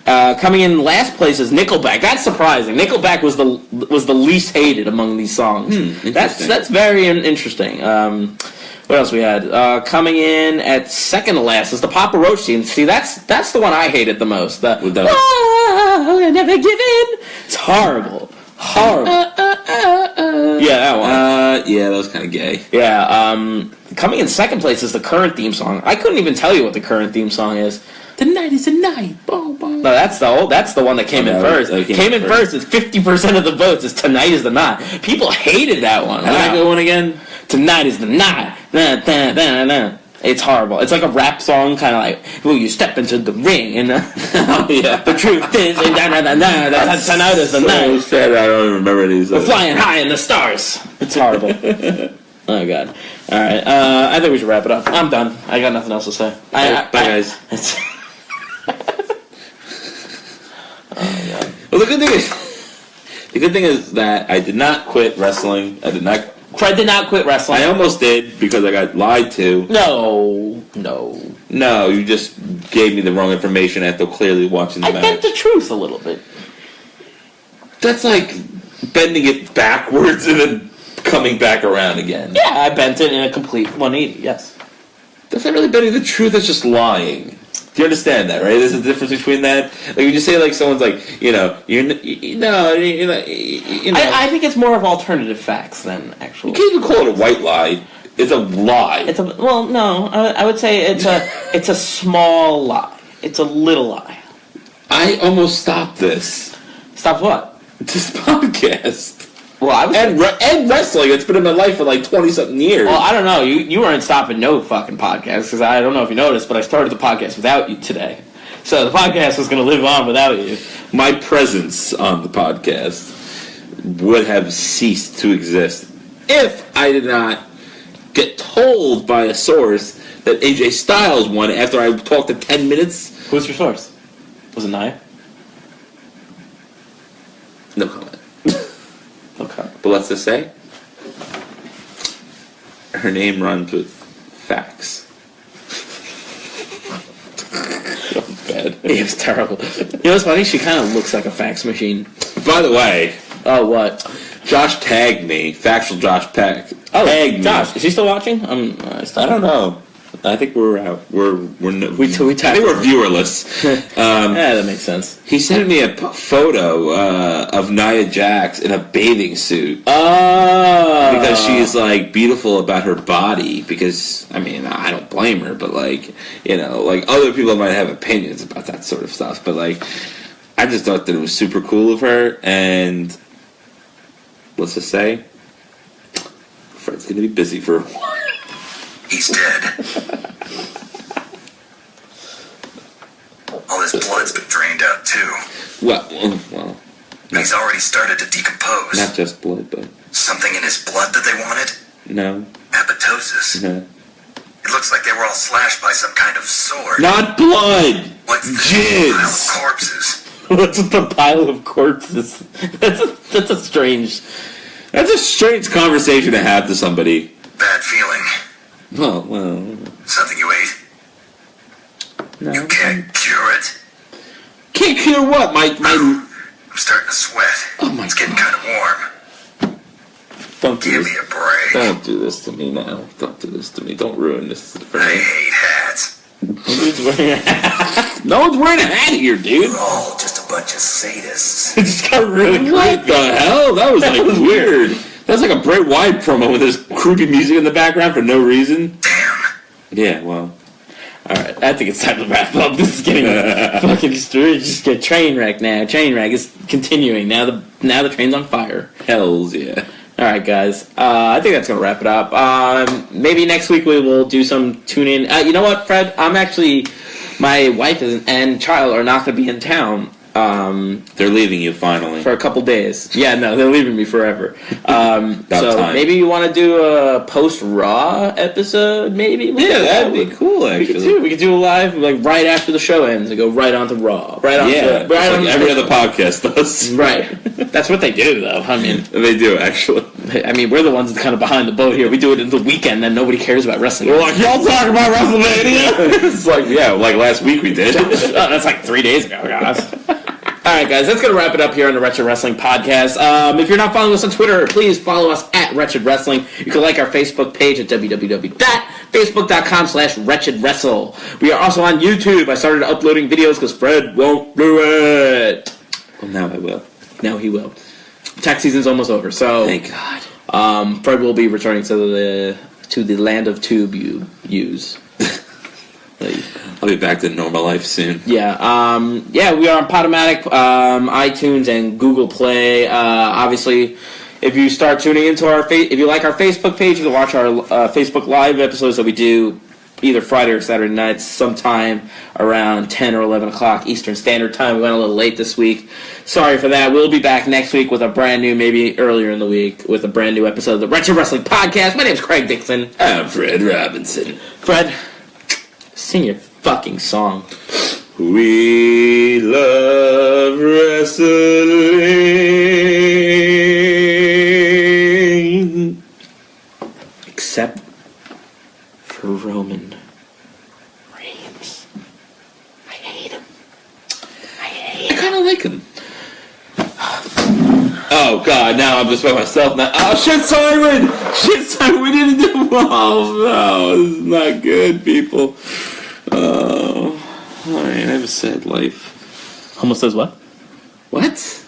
Coming in last place is Nickelback. That's surprising. Nickelback was the least hated among these songs. That's very interesting. What else we had? Coming in at second to last is the Papa Roach theme. See, that's the one I hated the most. The I never give in. It's horrible. Yeah, that one. Yeah, that was kind of gay. Yeah. Coming in second place is the current theme song. I couldn't even tell you what the current theme song is. The night is a night. Boom, boom. No, that's the one that came in first. Came in first. It's 50% of the votes. It's Tonight is the Night. People hated that one. How did I go on again? Tonight is the night. Nah, nah, nah, nah. It's horrible. It's like a rap song, kind of like, "Will you step into the ring?" And the truth is, and nah, nah, nah, nah. That's Tonight is the night. Sad. I don't even remember these. We're flying high in the stars. It's horrible. Oh God! All right, I think we should wrap it up. I'm done. I got nothing else to say. Bye, guys. Oh God. Well, the good thing is that I did not quit wrestling. Fred did not quit wrestling. I almost did because I got lied to. No, you just gave me the wrong information after clearly watching the match. I bent the truth a little bit. That's like bending it backwards and then coming back around again. Yeah, I bent it in a complete 180, yes. That's not really bending the truth, that's just lying. Do you understand that, right? There's a difference between that. Like, when you say, like, someone's like, you know. I think it's more of alternative facts than actual. You can't even call it a white lie. It's a lie. No, I would say it's a small lie. It's a little lie. I almost stopped this. Stopped what? This podcast. Well, I was and wrestling. It's been in my life for like 20-something years. Well, I don't know. You weren't stopping no fucking podcast because I don't know if you noticed, but I started the podcast without you today. So the podcast was going to live on without you. My presence on the podcast would have ceased to exist if I did not get told by a source that AJ Styles won after I talked to 10 minutes. Who's your source? Was it Nia? No comment. Okay. But let's just say her name runs with facts. So bad. It was terrible. You know what's funny? She kind of looks like a fax machine. By the way, Oh, what? Josh tagged me. Factual Josh tagged me. Josh, is he still watching? I don't know. I think we're out. We're I think we're viewerless. Yeah, that makes sense. He sent me a photo of Nia Jax in a bathing suit. Oh, Because she's like beautiful about her body. Because I mean, I don't blame her, but like, you know, like other people might have opinions about that sort of stuff. But like, I just thought that it was super cool of her. And let's just say, Fred's gonna be busy for a while. He's dead. All his blood's been drained out too. Well, He's already started to decompose. not just blood, but Something in his blood that they wanted? no. Apoptosis. No. It looks like they were all slashed by some kind of sword. Not blood! What's this Jizz. pile of corpses? what's with the pile of corpses? That's a strange. That's a strange conversation to have to somebody. Bad feeling. Well. Something you ate? No. You can't cure it? Can't cure what? My. I'm starting to sweat. Oh my It's getting God. kind of warm. Don't do Give this. me a break. Don't do this to me now. Don't do this to me. Don't ruin this for I me. hate hats. Nobody's wearing a hat. No one's wearing a hat here, dude. We're all just a bunch of sadists. It just got really What creepy. the hell? That was like weird. That's like a Bray Wyatt promo with this creepy music in the background for no reason. Damn. Yeah, well. Alright, I think it's time to wrap up. This is getting fucking just get train wreck now. Train wreck is continuing. Now the train's on fire. Hells yeah. Alright, guys. I think that's going to wrap it up. Maybe next week we will do some tune-in. You know what, Fred? My wife and child are not going to be in town. They're leaving you finally. For a couple days. Yeah, no, they're leaving me forever. So time. maybe you want to do a post-Raw episode, maybe? Yeah, that'd be cool, actually. We could do a live, like, right after the show ends and go right on to Raw. Right on Yeah, to, right just on like to every other podcast does. Right. That's what they do, though. I mean, They do, actually. we're the ones kind of behind the boat here. We do it in the weekend, and nobody cares about wrestling. We're like, y'all talk about WrestleMania? It's like, yeah, like last week we did. Oh, that's like 3 days ago, guys. Alright, guys, that's going to wrap it up here on the Wretched Wrestling Podcast. If you're not following us on Twitter, please follow us at Wretched Wrestling. You can like our Facebook page at www.facebook.com/WretchedWrestle. We are also on YouTube. I started uploading videos because Fred won't do it. Well, now I will. Now he will. Tax season's almost over, so Thank God. Fred will be returning to the land of tube use. I'll be back to normal life soon. Yeah, we are on Podomatic, iTunes, and Google Play. Obviously, if you start tuning into if you like our Facebook page, you can watch our Facebook Live episodes that we do either Friday or Saturday nights, sometime around 10 or 11 o'clock Eastern Standard Time. We went a little late this week. Sorry for that. We'll be back next week with a brand new, maybe earlier in the week, with a brand new episode of the Wretched Wrestling Podcast. My name's Craig Dixon. I'm Fred Robinson. Fred, sing your fucking song. We love wrestling. Except for Roman Reigns. I hate him. I kind of like him. Oh God! Now I'm just by myself now. Oh shit, Simon! Shit, Simon! We didn't do well. No, this is not good, people. Oh, I have a sad life. Almost says what? What?